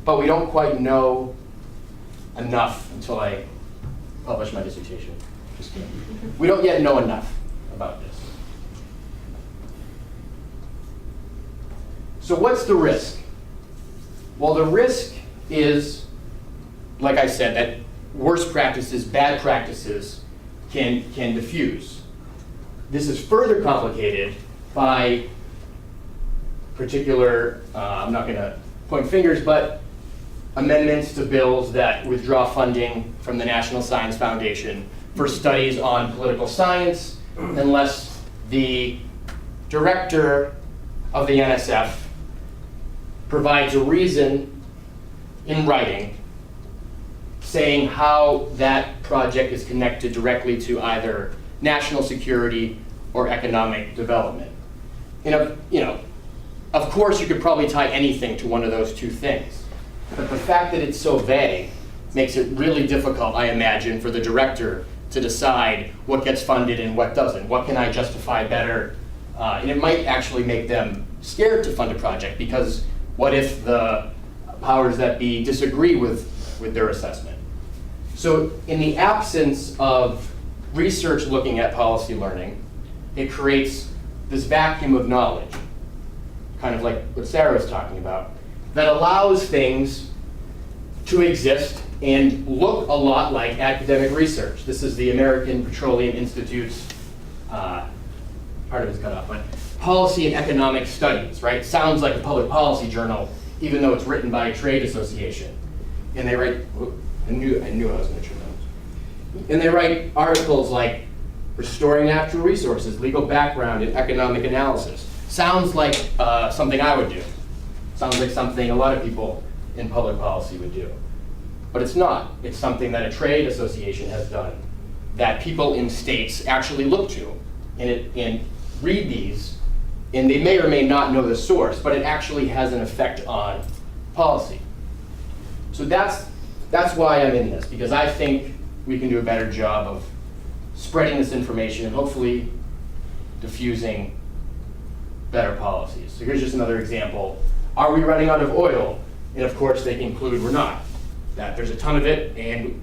But we don't quite know enough until I publish my dissertation. Just kidding. We don't yet know enough about this. So what's the risk? Well, the risk is, like I said, that worst practices, bad practices can diffuse. This is further complicated by particular, I'm not going to point fingers, but amendments to bills that withdraw funding from the National Science Foundation for studies on political science unless the director of the NSF provides a reason in writing saying how that project is connected directly to either national security or economic development. Of course, you could probably tie anything to one of those two things. But the fact that it's so vague makes it really difficult, I imagine, for the director to decide what gets funded and what doesn't. What can I justify better? And it might actually make them scared to fund a project, because what if the powers that be disagree with their assessment? So in the absence of research looking at policy learning, it creates this vacuum of knowledge, kind of like what Sara was talking about, that allows things to exist and look a lot like academic research. This is the American Petroleum Institute's, part of it's cut off, but Policy and Economic Studies, right? Sounds like a public policy journal, even though it's written by a trade association. And they write, I knew I was going to turn those. And they write articles like Restoring Natural Resources, Legal Background and Economic Analysis. Sounds like something I would do. Sounds like something a lot of people in public policy would do. But it's not. It's something that a trade association has done, that people in states actually look to and read these, and they may or may not know the source, but it actually has an effect on policy. So that's why I'm in this, because I think we can do a better job of spreading this information and hopefully diffusing better policies. So here's just another example. Are we running out of oil? And of course they conclude we're not. That there's a ton of it, and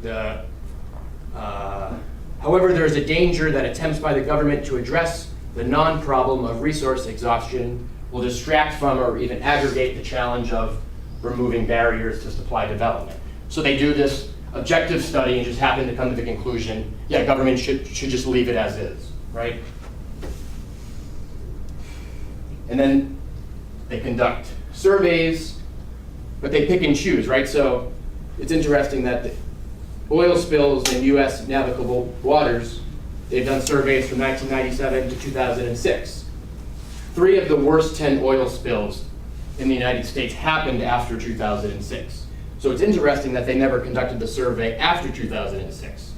however, there is a danger that attempts by the government to address the non-problem of resource exhaustion will distract from or even aggravate the challenge of removing barriers to supply development. So they do this objective study and just happen to come to the conclusion, yeah, government should just leave it as is, right? And then they conduct surveys, but they pick and choose, right? So it's interesting that the oil spills in US navigable waters, they've done surveys from 1997 to 2006. 3 of the worst 10 oil spills in the United States happened after 2006. So it's interesting that they never conducted the survey after 2006.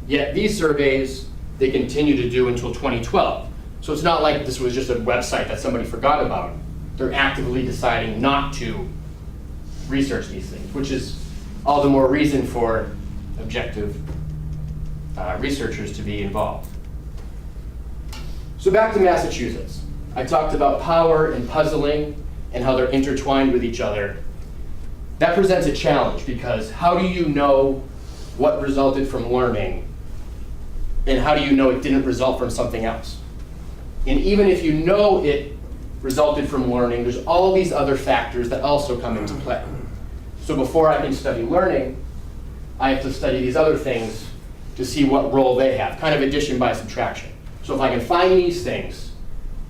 Yet these surveys, they continue to do until 2012. So it's not like this was just a website that somebody forgot about. They're actively deciding not to research these things, which is all the more reason for objective researchers to be involved. So back to Massachusetts. I talked about power and puzzling and how they're intertwined with each other. That presents a challenge, because how do you know what resulted from learning, and how do you know it didn't result from something else? And even if you know it resulted from learning, there's all these other factors that also come into play. So before I can study learning, I have to study these other things to see what role they have, kind of addition by subtraction. So if I can find these things,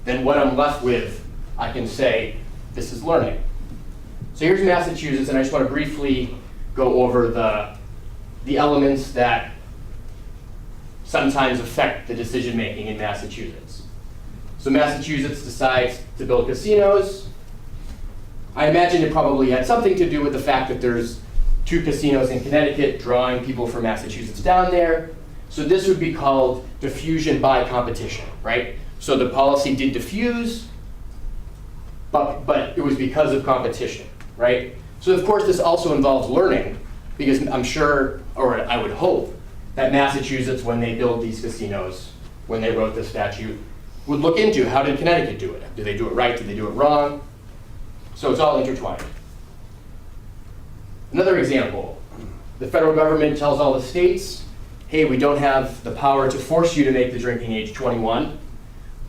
then what I'm left with, I can say, this is learning. So here's Massachusetts, and I just want to briefly go over the elements that sometimes affect the decision making in Massachusetts. So Massachusetts decides to build casinos. I imagine it probably had something to do with the fact that there's 2 casinos in Connecticut drawing people from Massachusetts down there. So this would be called diffusion by competition, right? So the policy did diffuse, but it was because of competition, right? So of course this also involves learning, because I'm sure, or I would hope, that Massachusetts, when they build these casinos, when they wrote the statute, would look into how did Connecticut do it? Did they do it right? Did they do it wrong? So it's all intertwined. Another example, the federal government tells all the states, hey, we don't have the power to force you to make the drinking age 21,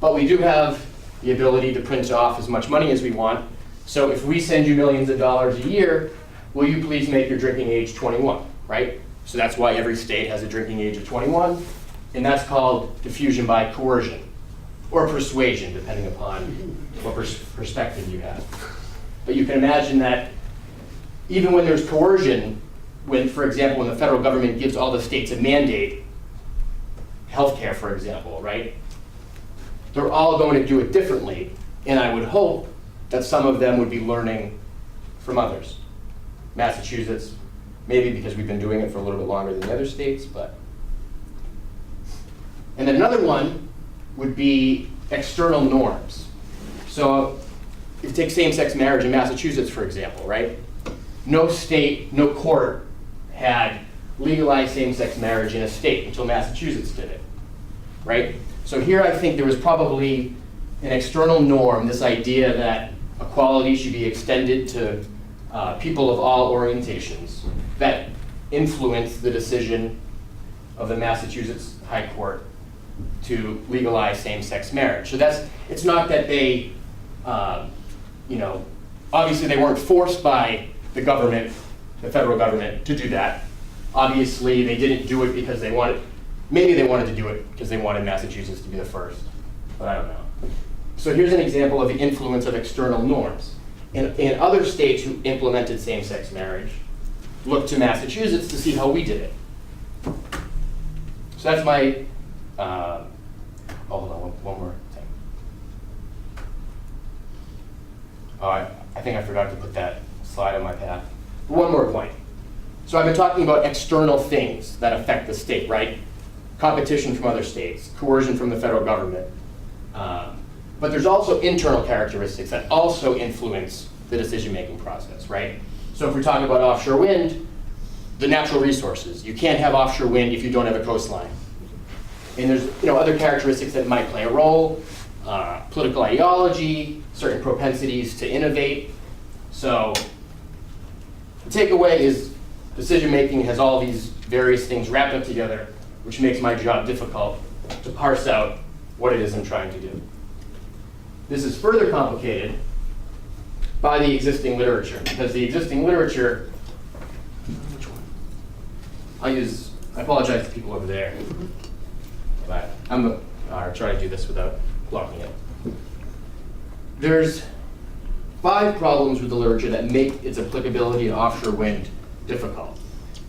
but we do have the ability to print off as much money as we want. So if we send you millions of dollars a year, will you please make your drinking age 21, right? So that's why every state has a drinking age of 21, and that's called diffusion by coercion, or persuasion, depending upon what perspective you have. But you can imagine that even when there's coercion, when, for example, when the federal government gives all the states a mandate, healthcare, for example, right? They're all going to do it differently, and I would hope that some of them would be learning from others. Massachusetts, maybe because we've been doing it for a little bit longer than the other states, but. And then another one would be external norms. So if you take same-sex marriage in Massachusetts, for example, right? No state, no court had legalized same-sex marriage in a state until Massachusetts did it, right? So here I think there was probably an external norm, this idea that equality should be extended to people of all orientations, that influenced the decision of the Massachusetts High Court to legalize same-sex marriage. So it's not that they, obviously they weren't forced by the government, the federal government, to do that. Obviously they didn't do it because they wanted, maybe they wanted to do it because they wanted Massachusetts to be the first, but I don't know. So here's an example of the influence of external norms. In other states who implemented same-sex marriage, looked to Massachusetts to see how we did it. So that's my, hold on, one more thing. Oh, I think I forgot to put that slide on my path. One more point. So I've been talking about external things that affect the state, right? Competition from other states, coercion from the federal government. But there's also internal characteristics that also influence the decision-making process, right? So if we're talking about offshore wind, the natural resources. You can't have offshore wind if you don't have a coastline. And there's other characteristics that might play a role, political ideology, certain propensities to innovate. So the takeaway is decision-making has all these various things wrapped up together, which makes my job difficult to parse out what it is I'm trying to do. This is further complicated by the existing literature, because the existing literature, which one? I apologize to people over there, but I'll try to do this without blocking it. There's 5 problems with the literature that make its applicability to offshore wind difficult.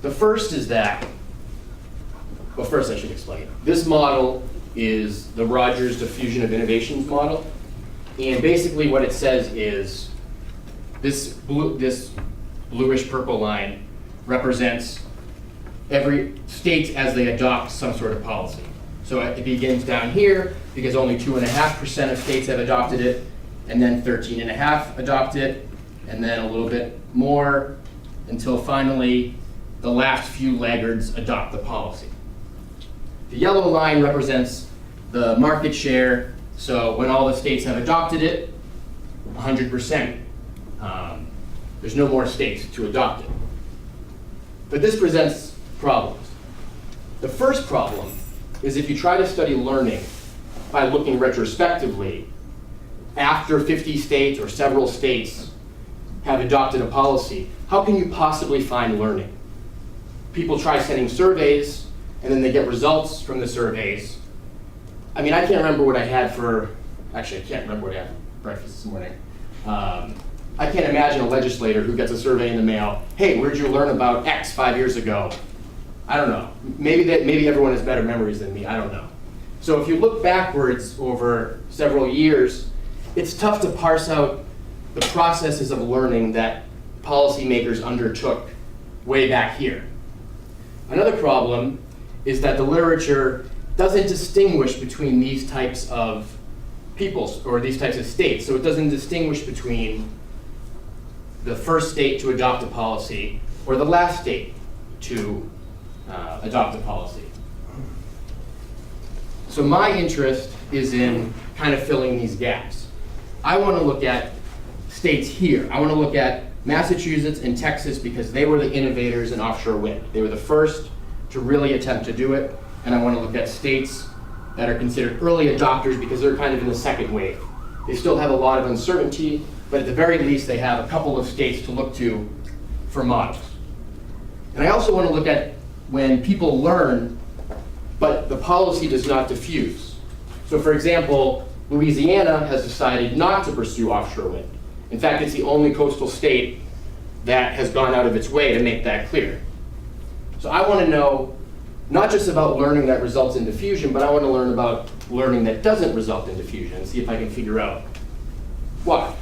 The first is that, well, first I should explain. This model is the Rogers Diffusion of Innovations model. And basically what it says is this bluish purple line represents every state as they adopt some sort of policy. So it begins down here because only 2.5% of states have adopted it, and then 13.5% adopt it, and then a little bit more until finally the last few laggards adopt the policy. The yellow line represents the market share. So when all the states have adopted it, 100%, there's no more states to adopt it. But this presents problems. The first problem is if you try to study learning by looking retrospectively, after 50 states or several states have adopted a policy, how can you possibly find learning? People try sending surveys, and then they get results from the surveys. I mean, I can't remember what I had for, actually I can't remember what I had for breakfast this morning. I can't imagine a legislator who gets a survey in the mail, hey, where'd you learn about X 5 years ago? I don't know. Maybe everyone has better memories than me, I don't know. So if you look backwards over several years, it's tough to parse out the processes of learning that policymakers undertook way back here. Another problem is that the literature doesn't distinguish between these types of peoples or these types of states. So it doesn't distinguish between the first state to adopt a policy or the last state to adopt a policy. So my interest is in kind of filling these gaps. I want to look at states here. I want to look at Massachusetts and Texas because they were the innovators in offshore wind. They were the first to really attempt to do it. And I want to look at states that are considered early adopters because they're kind of in the second wave. They still have a lot of uncertainty, but at the very least they have a couple of states to look to for models. And I also want to look at when people learn, but the policy does not diffuse. So for example, Louisiana has decided not to pursue offshore wind. In fact, it's the only coastal state that has gone out of its way to make that clear. So I want to know not just about learning that results in diffusion, but I want to learn about learning that doesn't result in diffusion and see if I can figure out why.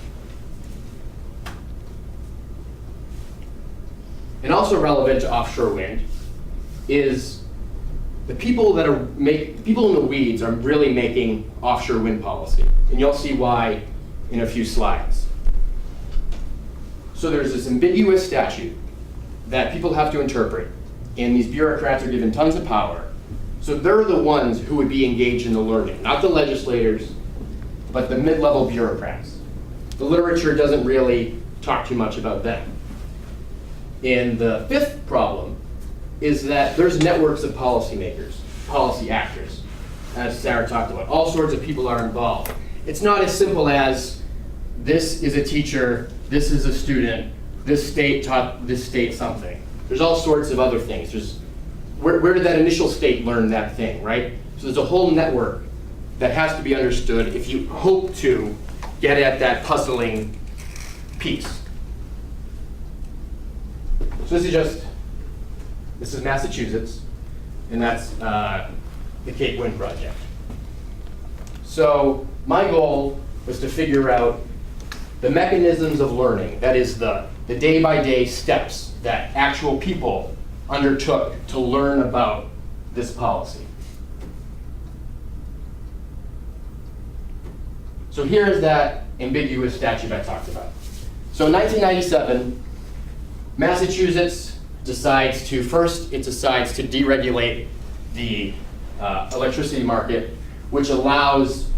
And also relevant to offshore wind is the people that are people in the weeds are really making offshore wind policy. And you'll see why in a few slides. So there's this ambiguous statute that people have to interpret, and these bureaucrats are given tons of power. So they're the ones who would be engaged in the learning, not the legislators, but the mid-level bureaucrats. The literature doesn't really talk too much about them. And the fifth problem is that there's networks of policymakers, policy actors, as Sarah talked about. All sorts of people are involved. It's not as simple as this is a teacher, this is a student, this state taught this state something. There's all sorts of other things. There's where did that initial state learn that thing, right? So there's a whole network that has to be understood if you hope to get at that puzzling piece. So this is Massachusetts, and that's the Cape Wind Project. So my goal was to figure out the mechanisms of learning, that is the day-by-day steps that actual people undertook to learn about this policy. So here is that ambiguous statute I talked about. So in 1997, Massachusetts decides to deregulate the electricity market, which allows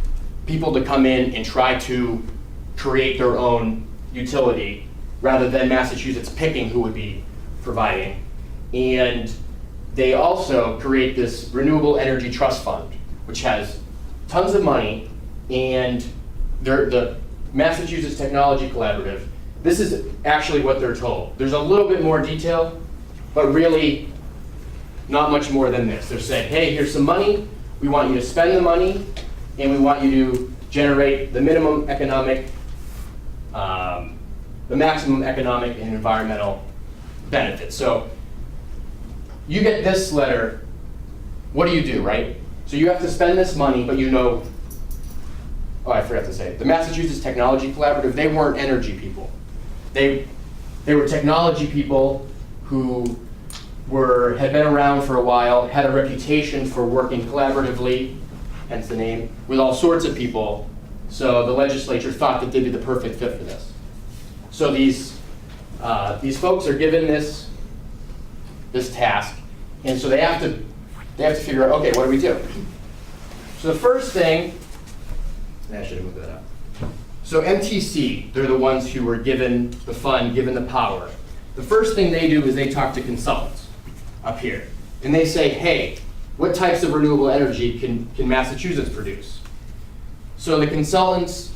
people to come in and try to create their own utility rather than Massachusetts picking who would be providing. And they also create this Renewable Energy Trust Fund, which has tons of money, and the Massachusetts Technology Collaborative, this is actually what they're told. There's a little bit more detail, but really not much more than this. They're saying, hey, here's some money, we want you to spend the money, and we want you to generate the minimum economic, the maximum economic and environmental benefits. So you get this letter, what do, right? So you have to spend this money, but you know, oh, I forgot to say, the Massachusetts Technology Collaborative, they weren't energy people. They were technology people who had been around for a while, had a reputation for working collaboratively, hence the name, with all sorts of people. So the legislature thought that they'd be the perfect fit for this. So these folks are given this task, and so they have to figure out, okay, what do we do? So the first thing, I should have moved that up. So MTC, they're the ones who were given the fund, given the power. The first thing they do is they talk to consultants up here, and they say, hey, what types of renewable energy can Massachusetts produce? So the consultants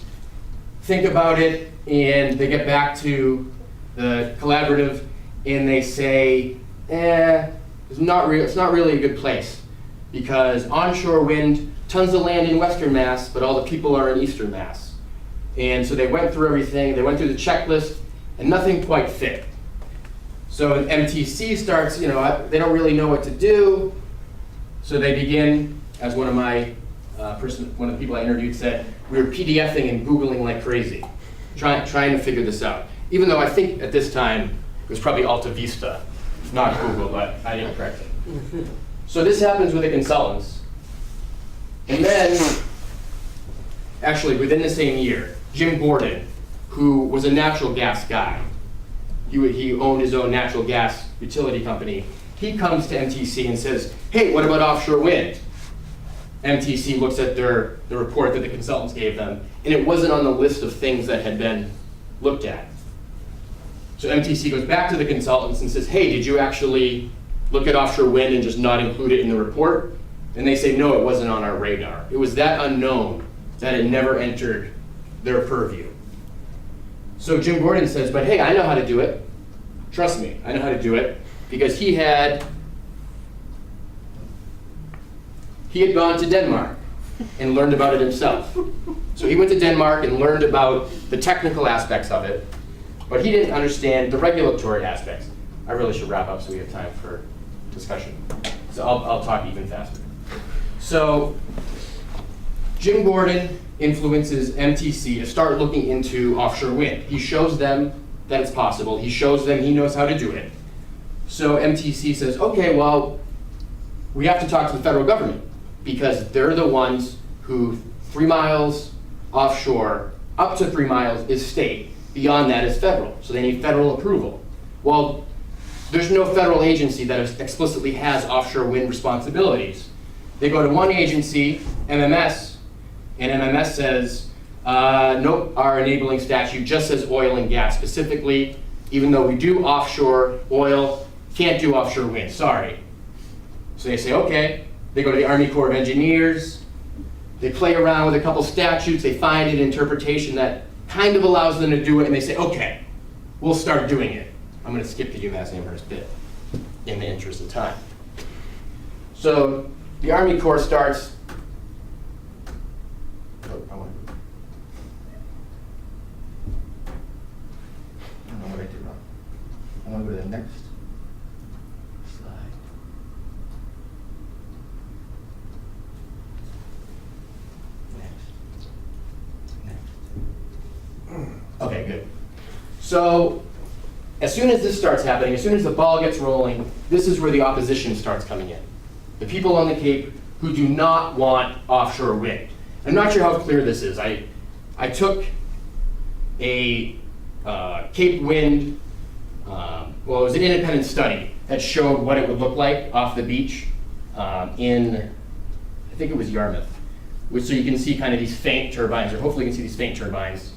think about it, and they get back to the collaborative, and they say, it's not really a good place, because onshore wind, tons of land in Western Mass, but all the people are in Eastern Mass. And so they went through everything, they went through the checklist, and nothing quite fit. So MTC starts, they don't really know what to do, so they begin, as one of the people I interviewed said, we were PDFing and Googling like crazy, trying to figure this out. Even though I think at this time it was probably Alta Vista, not Google, but I didn't correct it. So this happens with the consultants. And then actually within the same year, Jim Gordon, who was a natural gas guy, he owned his own natural gas utility company, he comes to MTC and says, hey, what about offshore wind? MTC looks at the report that the consultants gave them, and it wasn't on the list of things that had been looked at. So MTC goes back to the consultants and says, hey, did you actually look at offshore wind and just not include it in the report? And they say, no, it wasn't on our radar. It was that unknown that it never entered their purview. So Jim Gordon says, but hey, I know how to do it. Trust me, I know how to do it. Because he had gone to Denmark and learned about it himself. So he went to Denmark and learned about the technical aspects of it, but he didn't understand the regulatory aspects. I really should wrap up so we have time for discussion. So I'll talk even faster. So Jim Gordon influences MTC to start looking into offshore wind. He shows them that it's possible. He shows them he knows how to do it. So MTC says, okay, well, we have to talk to the federal government because they're the ones who 3 miles offshore, up to 3 miles is state. Beyond that is federal. So they need federal approval. Well, there's no federal agency that explicitly has offshore wind responsibilities. They go to one agency, MMS, and MMS says, nope, our enabling statute just says oil and gas specifically, even though we do offshore oil, can't do offshore wind, sorry. So they say, okay. They go to the Army Corps of Engineers, they play around with a couple statutes, they find an interpretation that kind of allows them to do it, and they say, okay, we'll start doing it. I'm going to skip the UMass Amherst bit in the interest of time. So the Army Corps starts, I don't know what I did wrong. I want to go to the next slide. Next. Okay, good. So as soon as this starts happening, as soon as the ball gets rolling, this is where the opposition starts coming in. The people on the Cape who do not want offshore wind. I'm not sure how clear this is. I took a Cape wind, well, it was an independent study that showed what it would look like off the beach in, I think it was Yarmouth. So you can see kind of these faint turbines, or hopefully you can see these faint turbines.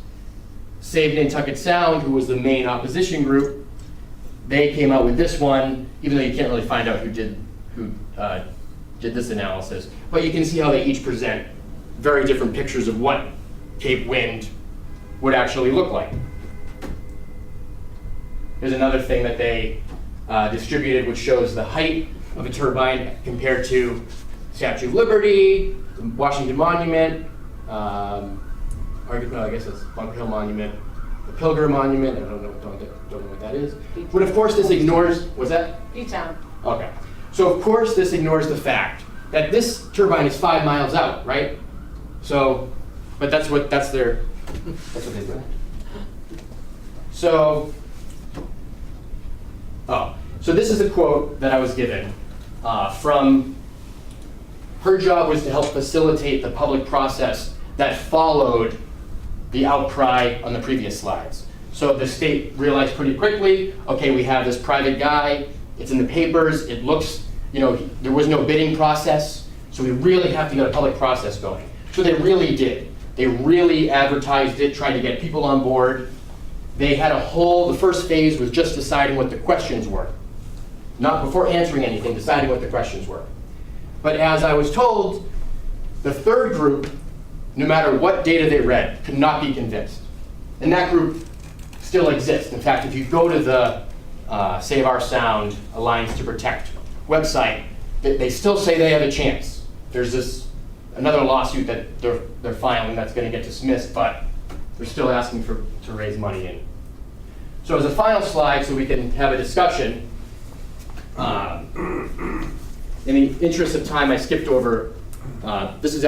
Saved Nantucket Sound, who was the main opposition group, they came out with this one, even though you can't really find out who did this analysis. But you can see how they each present very different pictures of what Cape wind would actually look like. There's another thing that they distributed, which shows the height of a turbine compared to Statue of Liberty, the Washington Monument, no, I guess it's Bunker Hill Monument, the Pilgrim Monument, I don't know what that is. But of course this ignores, was that? B-Town. Okay. So of course this ignores the fact that this turbine is 5 miles out, right? So, but that's what they do. So, so this is a quote that I was given from, her job was to help facilitate the public process that followed the outcry on the previous slides. So the state realized pretty quickly, okay, we have this private guy, it's in the papers, it looks, there was no bidding process, so we really have to get a public process going. So they really did. They really advertised it, tried to get people on board. They had the first phase was just deciding what the questions were. Not before answering anything, deciding what the questions were. But as I was told, the third group, no matter what data they read, could not be convinced. And that group still exists. In fact, if you go to the Save Our Sound Alliance to Protect website, they still say they have a chance. There's another lawsuit that they're filing that's going to get dismissed, but they're still asking to raise money in. So as a final slide, so we can have a discussion, in the interest of time, I skipped over, this is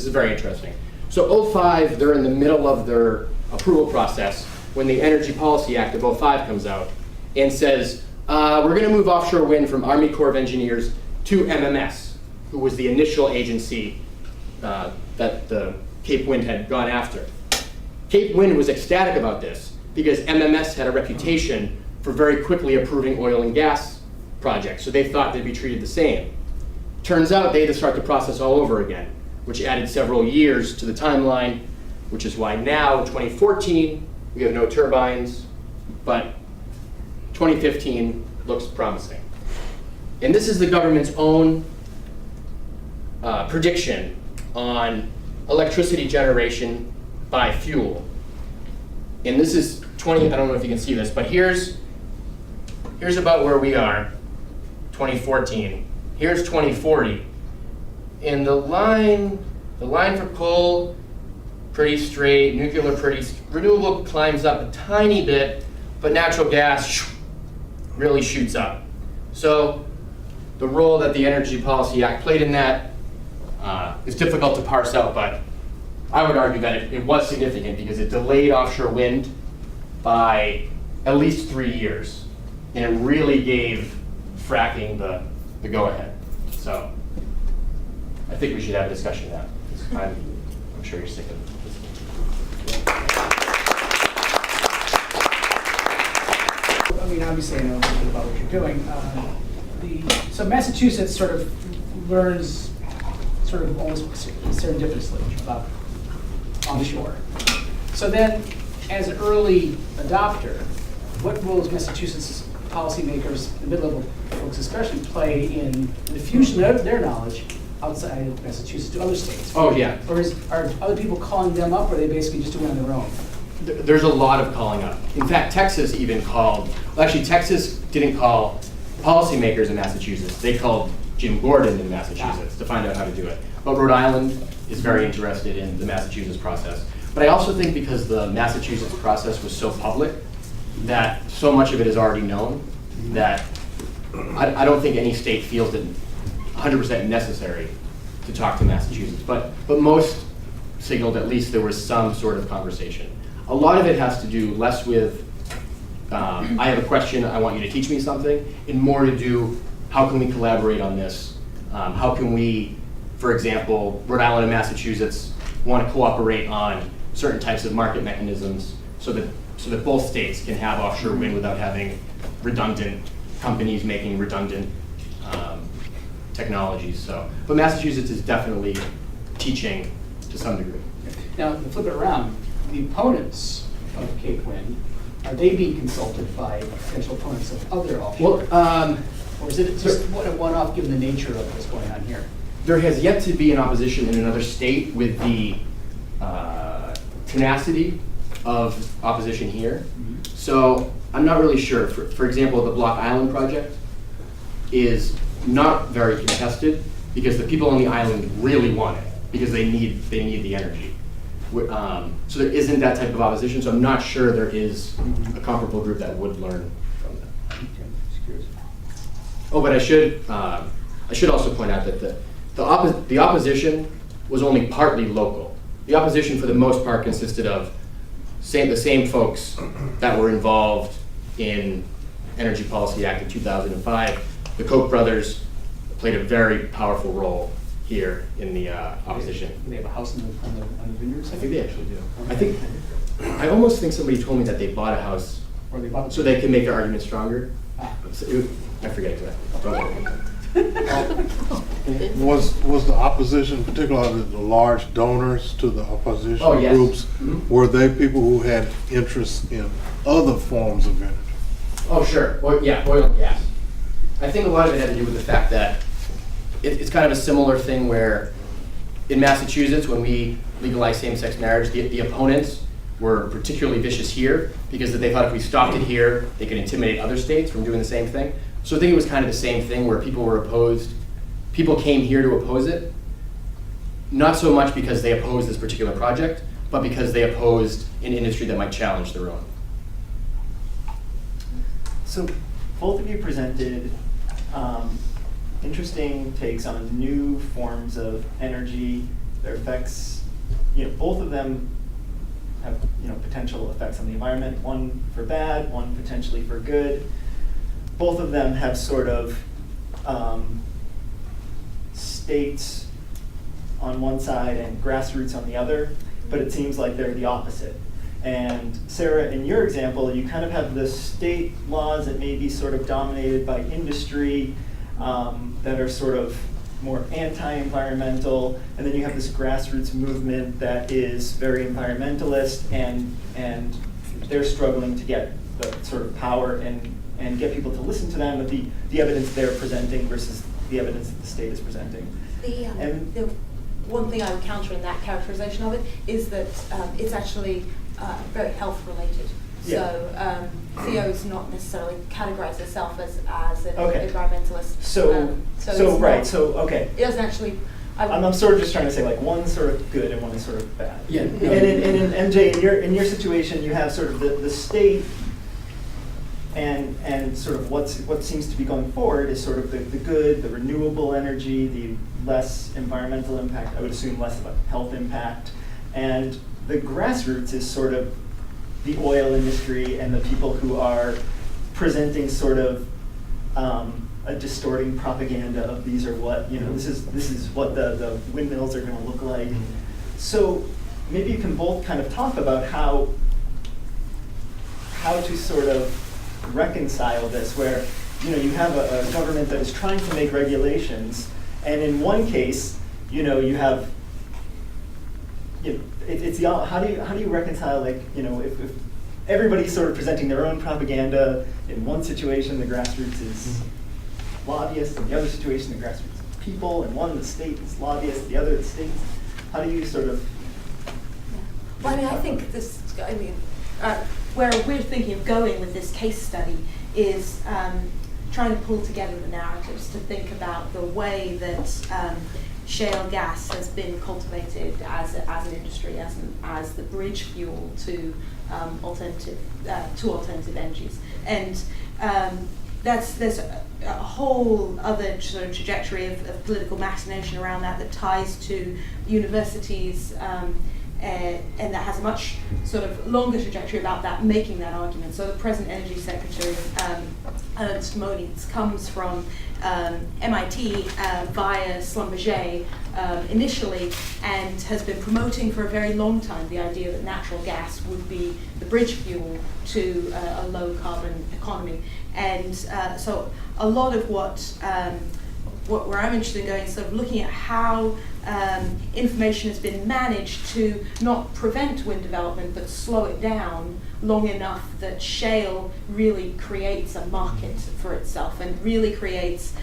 very interesting. So 05, they're in the middle of their approval process when the Energy Policy Act of 05 comes out and says, we're going to move offshore wind from Army Corps of Engineers to MMS, who was the initial agency that the Cape Wind had gone after. Cape Wind was ecstatic about this because MMS had a reputation for very quickly approving oil and gas projects, so they thought they'd be treated the same. Turns out they had to start the process all over again, which added several years to the timeline, which is why now, in 2014, we have no turbines, but 2015 looks promising. And this is the government's own prediction on electricity generation by fuel. And this is I don't know if you can see this, but here's about where we are, 2014. Here's 2040. And the line for coal, pretty straight, nuclear renewable climbs up a tiny bit, but natural gas really shoots up. So the role that the Energy Policy Act played in that is difficult to parse out, but I would argue that it was significant because it delayed offshore wind by at least 3 years, and it really gave fracking the go-ahead. So I think we should have a discussion of that. I'm sure you're sick of it. I mean, obviously, I know a little bit about what you're doing. So Massachusetts sort of learns sort of almost serendipitously about onshore. So then, as an early adopter, what roles Massachusetts policymakers, the mid-level folks especially, play in the diffusion of their knowledge outside of Massachusetts to other states? Oh, yeah. Or are other people calling them up, or are they basically just doing it on their own? There's a lot of calling up. In fact, Texas even called, well, actually Texas didn't call policymakers in Massachusetts. They called Jim Gordon in Massachusetts to find out how to do it. But Rhode Island is very interested in the Massachusetts process. But I also think because the Massachusetts process was so public, that so much of it is already known, that I don't think any state feels it 100% necessary to talk to Massachusetts. But most signaled at least there was some sort of conversation. A lot of it has to do less with, I have a question, I want you to teach me something, and more to do, how can we collaborate on this? How can we, for example, Rhode Island and Massachusetts want to cooperate on certain types of market mechanisms so that both states can have offshore wind without having redundant companies making redundant technologies. So, but Massachusetts is definitely teaching to some degree. Now, to flip it around, the opponents of Cape Wind, are they being consulted by potential opponents of other offshore? Well, or is it just a one-off given the nature of what's going on here? there has yet to be an opposition in another state with the tenacity of opposition here. So I'm not really sure. For example, the Block Island project is not very contested because the people on the island really want it because they need the energy. So there isn't that type of opposition. So I'm not sure there is a comparable group that would learn from that. Oh, but I should also point out that the opposition was only partly local. The opposition, for the most part, consisted of the same folks that were involved in Energy Policy Act of 2005. The Koch brothers played a very powerful role here in the opposition. They have a house on the vineyards? I think they actually do. I almost think somebody told me that they bought a house Or they bought so they can make their argument stronger. Ah. I forget exactly. Was the opposition, particularly the large donors to the opposition Oh, yes. groups, were they people who had interest in other forms of energy? Oh, sure. Oil and gas. I think a lot of it had to do with the fact that it's kind of a similar thing where in Massachusetts, when we legalized same-sex marriage, the opponents were particularly vicious here because they thought if we stopped it here, they could intimidate other states from doing the same thing. So I think it was kind of the same thing where people were opposed. People came here to oppose it, not so much because they opposed this particular project, but because they opposed an industry that might challenge their own. So both of you presented interesting takes on new forms of energy, their effects. Both of them have potential effects on the environment, one for bad, one potentially for good. Both of them have sort of states on one side and grassroots on the other, but it seems like they're the opposite. And Sara, in your example, you kind of have the state laws that may be sort of dominated by industry, that are sort of more anti-environmental, and then you have this grassroots movement that is very environmentalist, and they're struggling to get the sort of power and get people to listen to them with the evidence they're presenting versus the evidence that the state is presenting. The one thing I would counter in that characterization of it is that it's actually very health related. Yeah. So Theo's not necessarily categorized herself as an Okay. environmentalist. So okay. It doesn't actually. I'm sort of just trying to say, like, one's sort of good and one is sort of bad. Yeah. And in MJ, in your situation, you have sort of the state, and sort of what seems to be going forward is sort of the good, the renewable energy, the less environmental impact. I would assume less of a health impact, and the grassroots is sort of the oil industry and the people who are presenting sort of a distorting propaganda of these are what, this is what the windmills are going to look like. So maybe you can both kind of talk about how to sort of reconcile this, where you have a government that is trying to make regulations, and in one case, you have it's the how do you reconcile, like, if everybody's sort of presenting their own propaganda. In one situation, the grassroots is lobbyists, in the other situation, the grassroots is people, and one, the state is lobbyists, the other, the state. How do you sort of? Well, I think where we're thinking of going with this case study is trying to pull together the narratives to think about the way that shale gas has been cultivated as an industry, as the bridge fuel to alternative energies, and there's a whole other sort of trajectory of political machination around that ties to universities, and that has a much sort of longer trajectory about that, making that argument. So the present Energy Secretary, Ernst Moniz, comes from MIT via Schlumberger initially, and has been promoting for a very long time the idea that natural gas would be the bridge fuel to a low carbon economy. And so a lot of where I'm interested in going is sort of looking at how information has been managed to not prevent wind development but slow it down long enough that shale really creates a market for itself and really creates,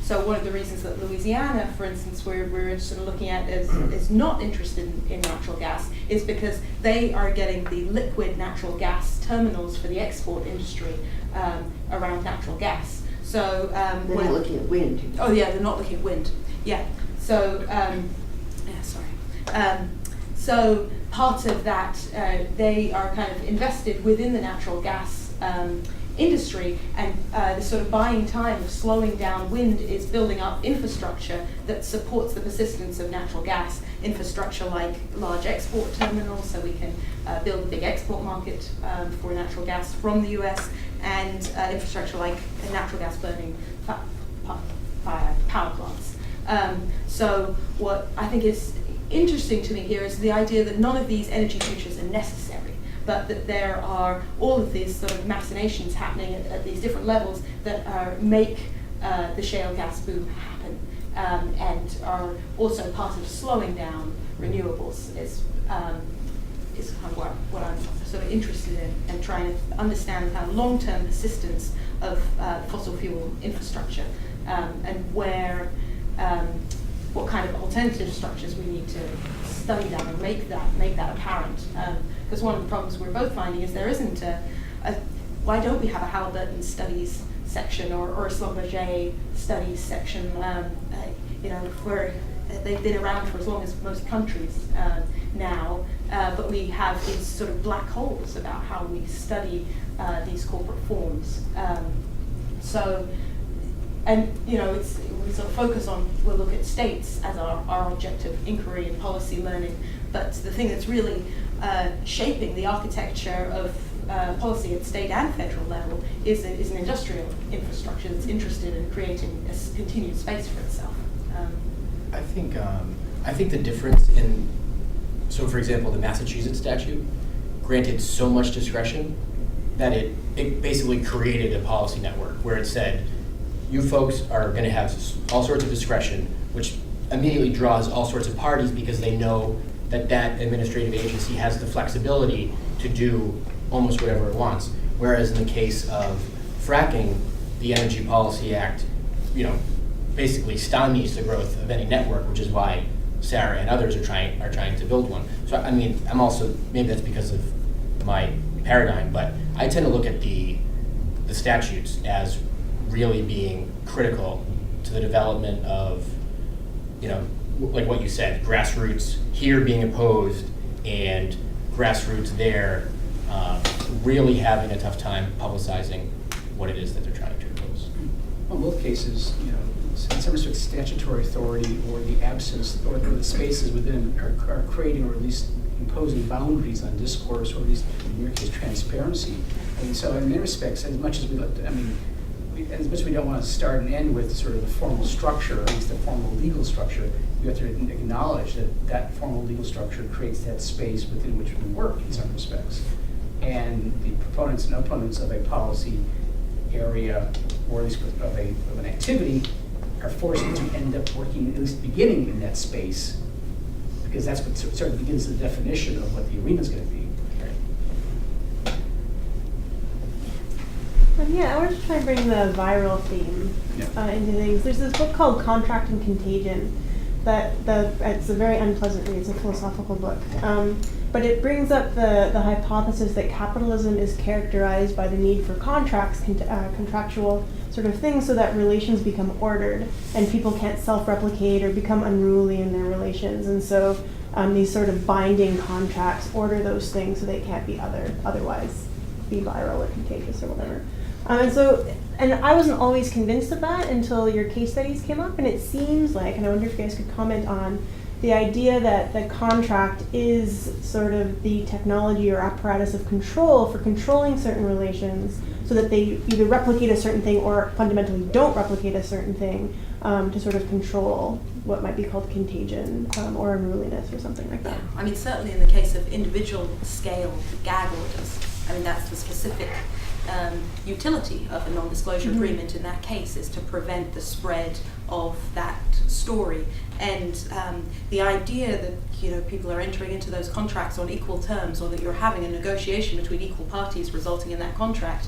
so one of the reasons that Louisiana, for instance, we're sort of looking at is not interested in natural gas is because they are getting the liquid natural gas terminals for the export industry around natural gas. So They're not looking at wind. Oh yeah, they're not looking at wind. Yeah. So so part of that, they are kind of invested within the natural gas industry, and the sort of buying time of slowing down wind is building up infrastructure that supports the persistence of natural gas, infrastructure like large export terminals, so we can build a big export market for natural gas from the US, and infrastructure like natural gas burning power plants. So what I think is interesting to me here is the idea that none of these energy futures are necessary, but that there are all of these sort of machinations happening at these different levels that make the shale gas boom happen, and are also part of slowing down renewables is kind of what I'm sort of interested in, and trying to understand the kind of long-term persistence of fossil fuel infrastructure, and where what kind of alternative structures we need to study that and make that apparent. Because one of the problems we're both finding is there isn't why don't we have a Halliburton studies section or a Schlumberger studies section? Where they've been around for as long as most countries now, but we have these sort of black holes about how we study these corporate forms. We sort of focus on, we'll look at states as our object of inquiry and policy learning, but the thing that's really shaping the architecture of policy at state and federal level is an industrial infrastructure that's interested in creating a continued space for itself. I think I think the difference in, so for example, the Massachusetts statute granted so much discretion that it basically created a policy network where it said, you folks are going to have all sorts of discretion, which immediately draws all sorts of parties because they know that that administrative agency has the flexibility to do almost whatever it wants. Whereas in the case of fracking, the Energy Policy Act, basically stymies the growth of any network, which is why Sara and others are trying to build one. So I mean, I'm also, maybe that's because of my paradigm, but I tend to look at the statutes as really being critical to the development of, like what you said, grassroots here being opposed and grassroots there really having a tough time publicizing what it is that they're trying to oppose. Well, in both cases, in some respects, statutory authority or the absence or the spaces within are creating or at least imposing boundaries on discourse, or at least in your case, transparency. And so in many respects, as much as we don't want to start and end with sort of the formal structure, or at least the formal legal structure, you have to acknowledge that that formal legal structure creates that space within which we work in some respects. And the proponents and opponents of a policy area, or at least of an activity, are forced to end up working, at least beginning in that space, because that's what sort of begins the definition of what the arena's going to be. Yeah, I wanted to try and bring the viral theme into things. There's this book called Contract and Contagion it's a very unpleasant read. It's a philosophical book. But it brings up the hypothesis that capitalism is characterized by the need for contracts, contractual sort of things, so that relations become ordered and people can't self-replicate or become unruly in their relations. And so these sort of binding contracts order those things so they can't be otherwise be viral or contagious or whatever. And I wasn't always convinced of that until your case studies came up, and it seems like, and I wonder if you guys could comment on the idea that the contract is sort of the technology or apparatus of control for controlling certain relations so that they either replicate a certain thing or fundamentally don't replicate a certain thing to sort of control what might be called contagion or unruliness or something like that. Yeah, I mean, certainly in the case of individual scale gag orders, I mean, that's the specific utility of a non-disclosure agreement in that case, is to prevent the spread of that story. And the idea that people are entering into those contracts on equal terms, or that you're having a negotiation between equal parties resulting in that contract,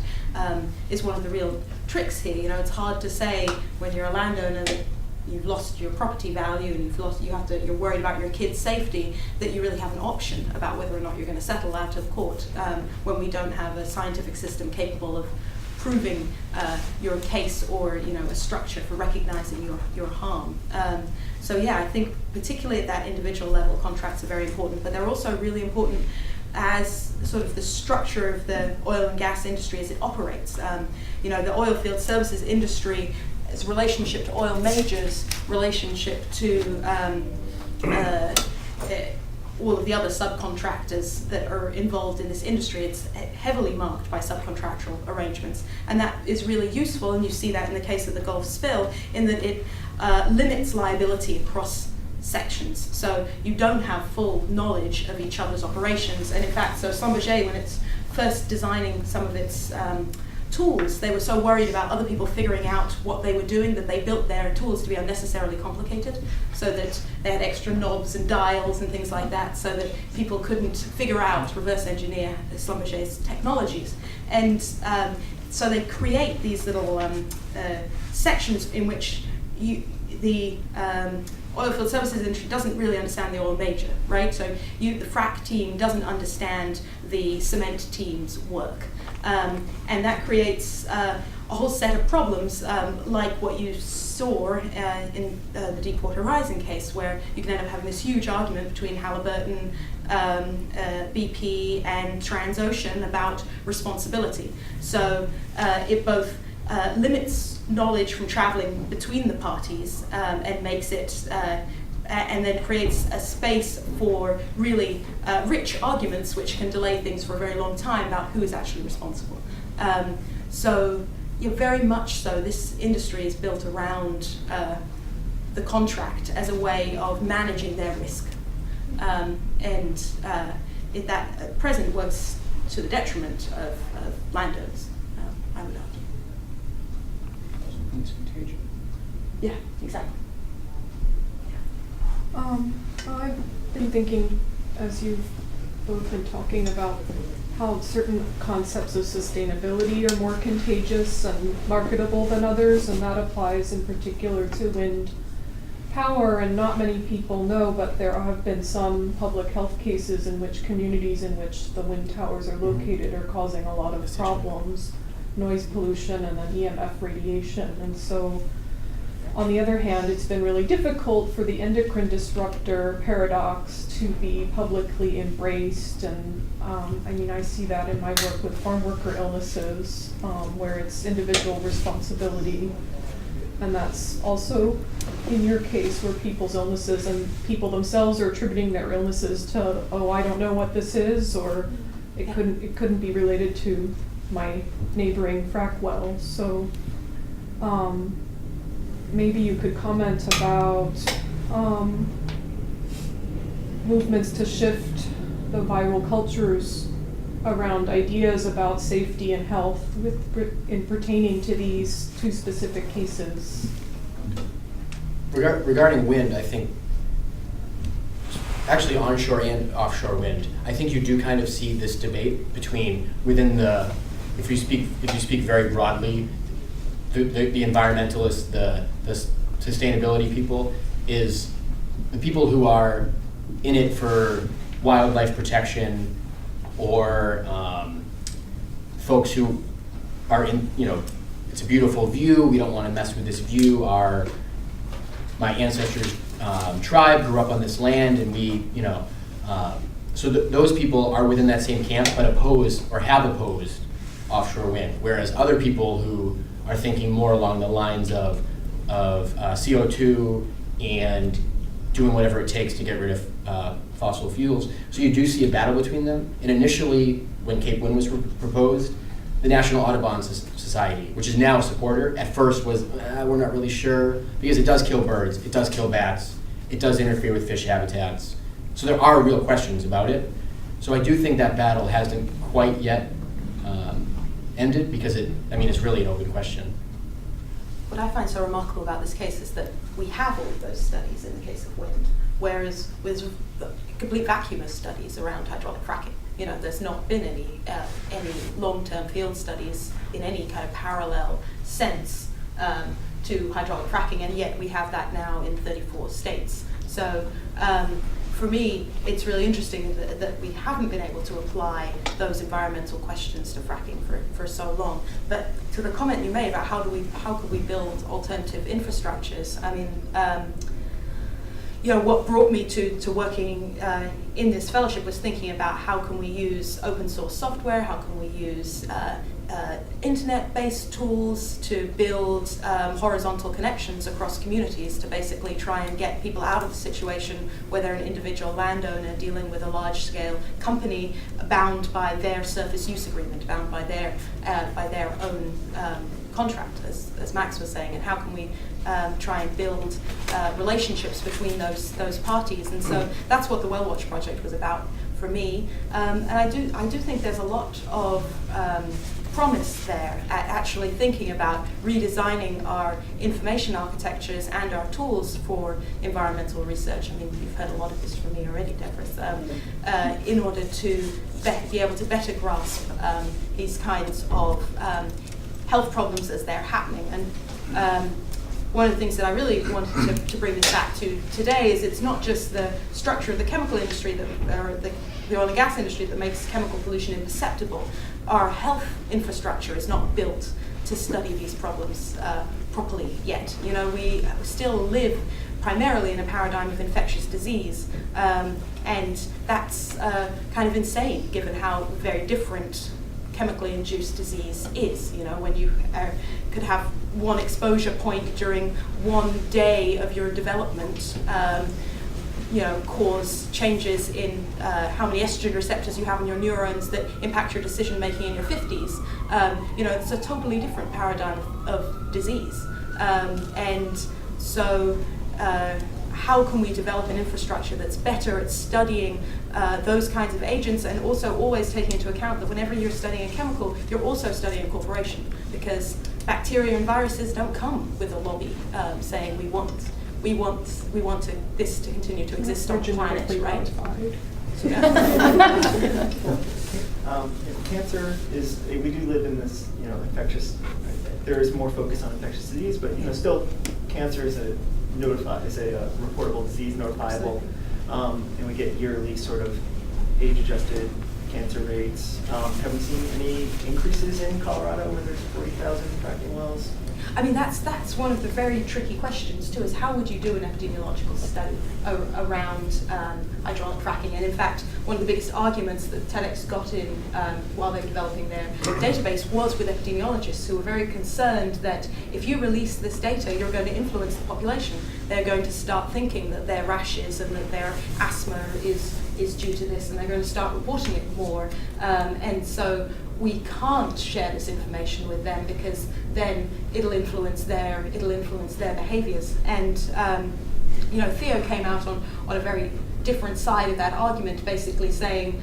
is one of the real tricks here. It's hard to say when you're a landowner that you've lost your property value and you're worried about your kids' safety, that you really have an option about whether or not you're going to settle out of court when we don't have a scientific system capable of proving your case, or a structure for recognizing your harm. So yeah, I think particularly at that individual level, contracts are very important, but they're also really important as sort of the structure of the oil and gas industry as it operates. The oil field services industry, its relationship to oil majors, relationship to all of the other subcontractors that are involved in this industry, it's heavily marked by subcontractual arrangements. And that is really useful, and you see that in the case of the Gulf spill, in that it limits liability across sections. So you don't have full knowledge of each other's operations. And in fact, so Schlumberger, when it's first designing some of its tools, they were so worried about other people figuring out what they were doing that they built their tools to be unnecessarily complicated, so that they had extra knobs and dials and things like that, so that people couldn't figure out, reverse engineer Schlumberger's technologies. And so they create these little sections in which the oilfield services industry doesn't really understand the oil major, right? So the frac team doesn't understand the cement team's work. And that creates a whole set of problems, like what you saw in the Deepwater Horizon case, where you can end up having this huge argument between Halliburton, BP, and Transocean about responsibility. So it both limits knowledge from traveling between the parties and makes it and then creates a space for really rich arguments which can delay things for a very long time about who is actually responsible. So very much so, this industry is built around the contract as a way of managing their risk. That at present works to the detriment of landowners, I would argue. It's contagion. Yeah, exactly. I've been thinking, as you've both been talking about, how certain concepts of sustainability are more contagious and marketable than others, and that applies in particular to wind power. And not many people know, but there have been some public health cases in which communities in which the wind towers are located are causing a lot of problems, noise pollution and then EMF radiation. And so, on the other hand, it's been really difficult for the endocrine disruptor paradox to be publicly embraced. And I see that in my work with farm worker illnesses, where it's individual responsibility. And that's also in your case where people's illnesses and people themselves are attributing their illnesses to, oh, I don't know what this is, or it couldn't be related to my neighboring frack well. So maybe you could comment about movements to shift the viral cultures around ideas about safety and health in pertaining to these two specific cases. Regarding wind, I think, actually onshore and offshore wind, I think you do kind of see this debate between within the, if you speak very broadly, the environmentalists, the sustainability people, is the people who are in it for wildlife protection, or folks who are in, it's a beautiful view, we don't want to mess with this view, my ancestors' tribe grew up on this land, and we, so those people are within that same camp, but oppose or have opposed offshore wind, whereas other people who are thinking more along the lines of CO2 and doing whatever it takes to get rid of fossil fuels. So you do see a battle between them. And initially, when Cape Wind was proposed, the National Audubon Society, which is now a supporter, at first was, we're not really sure, because it does kill birds, it does kill bats, it does interfere with fish habitats. So there are real questions about it. So I do think that battle hasn't quite yet ended, because it's really an open question. What I find so remarkable about this case is that we have all of those studies in the case of wind, whereas with a complete vacuum of studies around hydraulic fracking. There's not been any long-term field studies in any kind of parallel sense to hydraulic fracking, and yet we have that now in 34 states. So for me, it's really interesting that we haven't been able to apply those environmental questions to fracking for so long. But to the comment you made about how could we build alternative infrastructures, what brought me to working in this fellowship was thinking about how can we use open source software, how can we use internet-based tools to build horizontal connections across communities to basically try and get people out of the situation where they're an individual landowner dealing with a large-scale company bound by their surface use agreement, bound by their own contract, as Max was saying, and how can we try and build relationships between those parties. And so that's what the Well Watch project was about for me. And I do think there's a lot of promise there at actually thinking about redesigning our information architectures and our tools for environmental research. You've heard a lot of this from me already, Deborah, in order to be able to better grasp these kinds of health problems as they're happening. And one of the things that I really wanted to bring this back to today is it's not just the structure of the chemical industry or the oil and gas industry that makes chemical pollution imperceptible. Our health infrastructure is not built to study these problems properly yet. We still live primarily in a paradigm of infectious disease, and that's kind of insane given how very different chemically induced disease is. When you could have one exposure point during one day of your development cause changes in how many estrogen receptors you have in your neurons that impact your decision making in your 50s. It's a totally different paradigm of disease. And so how can we develop an infrastructure that's better at studying those kinds of agents, and also always taking into account that whenever you're studying a chemical, you're also studying a corporation, because bacteria and viruses don't come with a lobby saying we want this to continue to exist on the planet, right? Cancer is, we do live in this, infectious, there is more focus on infectious disease, but still cancer is a reportable disease, notifiable, and we get yearly sort of age-adjusted cancer rates. Have we seen any increases in Colorado where there's 40,000 fracking wells? I mean, that's one of the very tricky questions too, is how would you do an epidemiological study around hydraulic fracking? And in fact, one of the biggest arguments that TEDx got in while they were developing their database was with epidemiologists who were very concerned that if you release this data, you're going to influence the population. They're going to start thinking that their rashes and that their asthma is due to this, and they're going to start reporting it more. And so we can't share this information with them, because then it'll influence their behaviors. And Theo came out on a very different side of that argument, basically saying,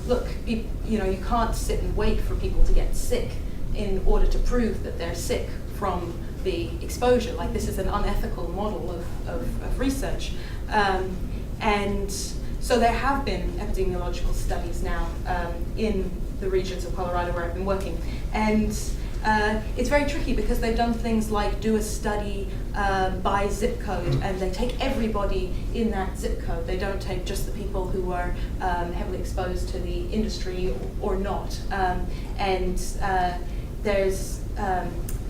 look, you can't sit and wait for people to get sick in order to prove that they're sick from the exposure. Like, this is an unethical model of research. And so there have been epidemiological studies now in the regions of Colorado where I've been working. And it's very tricky, because they've done things like do a study by zip code, and they take everybody in that zip code. They don't take just the people who are heavily exposed to the industry or not. And there's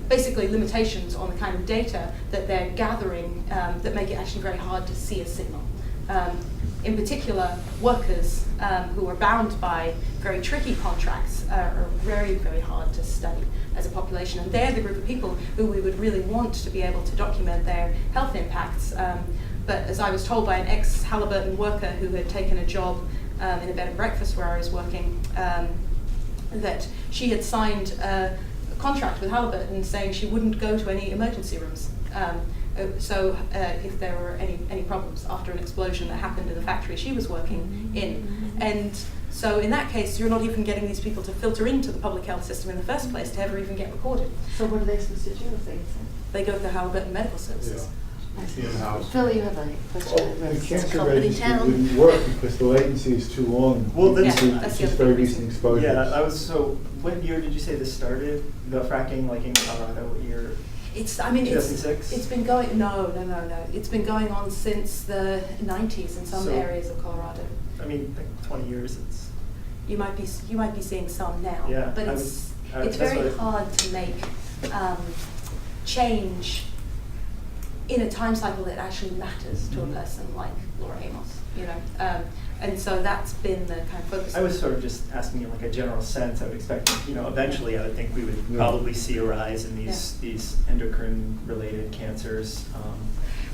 basically limitations on the kind of data that they're gathering that make it actually very hard to see a signal. In particular, workers who are bound by very tricky contracts are very, very hard to study as a population. And they're the group of people who we would really want to be able to document their health impacts. But as I was told by an ex-Halliburton worker who had taken a job in a bed and breakfast where I was working, that she had signed a contract with Halliburton saying she wouldn't go to any emergency rooms. So if there were any problems after an explosion that happened in the factory she was working in. And so in that case, you're not even getting these people to filter into the public health system in the first place to ever even get recorded. So what are they supposed to do if they They go to the Halliburton Medical Services. In-house. Phil, you have a question? The cancer Company registry town. wouldn't work because the latency is too long. Well, It's that's- that's the just other very reason. recent exposures. Yeah, so when year did you say this started? The fracking, like in Colorado, what year? It's 2006? it's been going, no. It's been going on since the 90s in some So- areas of Colorado. I mean, like 20 years, it's... You might be seeing some now, Yeah, but it's very hard to make change in a time cycle that actually matters to a person like Laura Amos, and so that's been the kind of focus. I was sort of just asking in like a general sense. I would expect, eventually I would think we would probably see a rise in these endocrine-related cancers.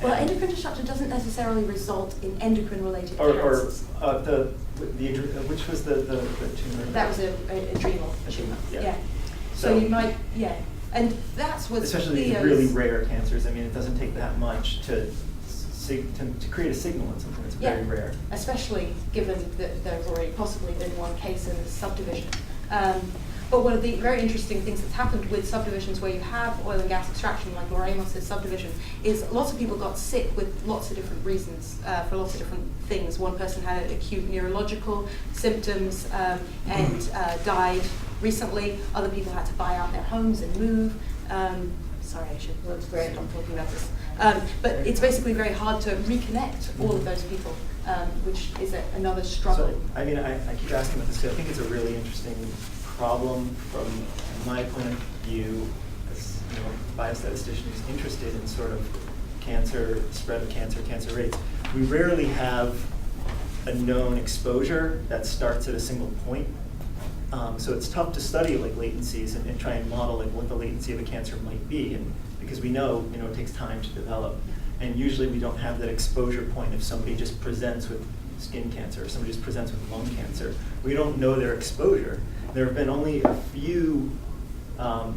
Well, endocrine disruption doesn't necessarily result in endocrine-related or cancers. which was the tumor? That was a adrenal tumor. Yeah. So you might, and that's what's especially these really rare cancers. I mean, it doesn't take that much to create a signal in something that's very rare. Especially given that there's already possibly been one case in this subdivision. But one of the very interesting things that's happened with subdivisions where you have oil and gas extraction, like Laura Amos's subdivision, is lots of people got sick with lots of different reasons, for lots of different things. One person had acute neurological symptoms and died recently. Other people had to buy out their homes and move. Sorry, I should stop talking about this. But it's basically very hard to reconnect all of those people, which is another struggle. So, I mean, I keep asking about this because I think it's a really interesting problem from my point of view as a biostatistician who's interested in sort of cancer, spread of cancer, cancer rates. We rarely have a known exposure that starts at a single point. So it's tough to study like latencies and try and model like what the latency of a cancer might be, and because we know it takes time to develop, and usually we don't have that exposure point if somebody just presents with skin cancer or somebody just presents with lung cancer. We don't know their exposure. There have been only a few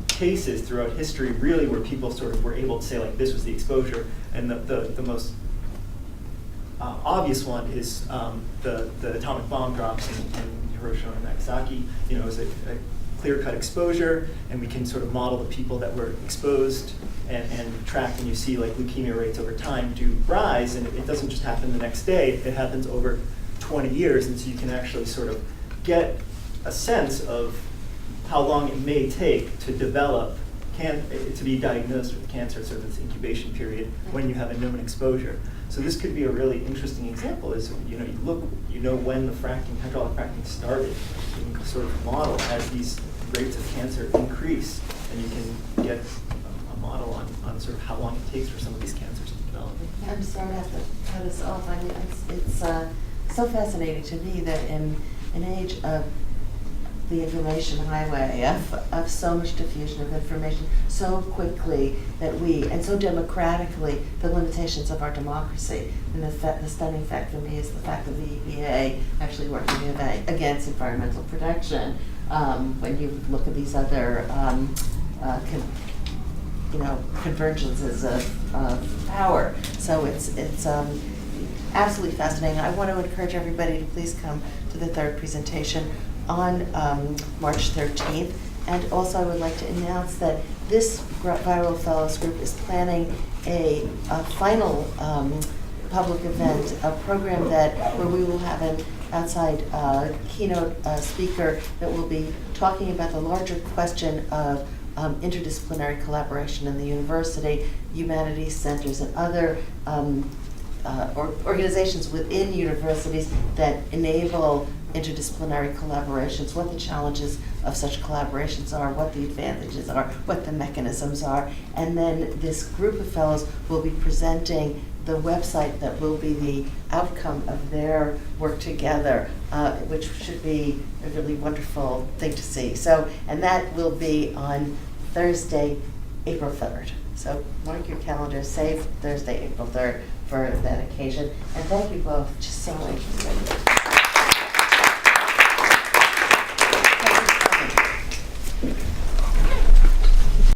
cases throughout history, really, where people sort of were able to say, like, this was the exposure. And the most obvious one is the atomic bomb drops in Hiroshima and Nagasaki. You know, it was a clear-cut exposure, and we can sort of model the people that were exposed and track, and you see like leukemia rates over time do rise, and it doesn't just happen the next day, it happens over 20 years, and so you can actually sort of get a sense of how long it may take to develop, to be diagnosed with cancer, sort of this incubation period when you have a known exposure. So this could be a really interesting example, is, you know when the hydraulic fracking started. You can sort of model as these rates of cancer increase, and you can get a model on sort of how long it takes for some of these cancers to develop. I'm sorry to have to cut us off. I mean, it's so fascinating to me that in an age of the information highway, of so much diffusion of information so quickly, that and so democratically, the limitations of our democracy. And the stunning fact for me is the fact that the EPA actually working against environmental protection. When you look at these other convergences of power. So it's absolutely fascinating. I want to encourage everybody to please come to the third presentation on March 13th. And also I would like to announce that this Viral Fellows group is planning a final public event, a program where we will have an outside keynote speaker that will be talking about the larger question of interdisciplinary collaboration in the university, humanities centers, and other organizations within universities that enable interdisciplinary collaborations, what the challenges of such collaborations are, what the advantages are, what the mechanisms are. And then this group of fellows will be presenting the website that will be the outcome of their work together, which should be a really wonderful thing to see. So, and that will be on Thursday, April 3rd. So mark your calendar, save Thursday, April 3rd for that occasion. And thank you both, just so interesting.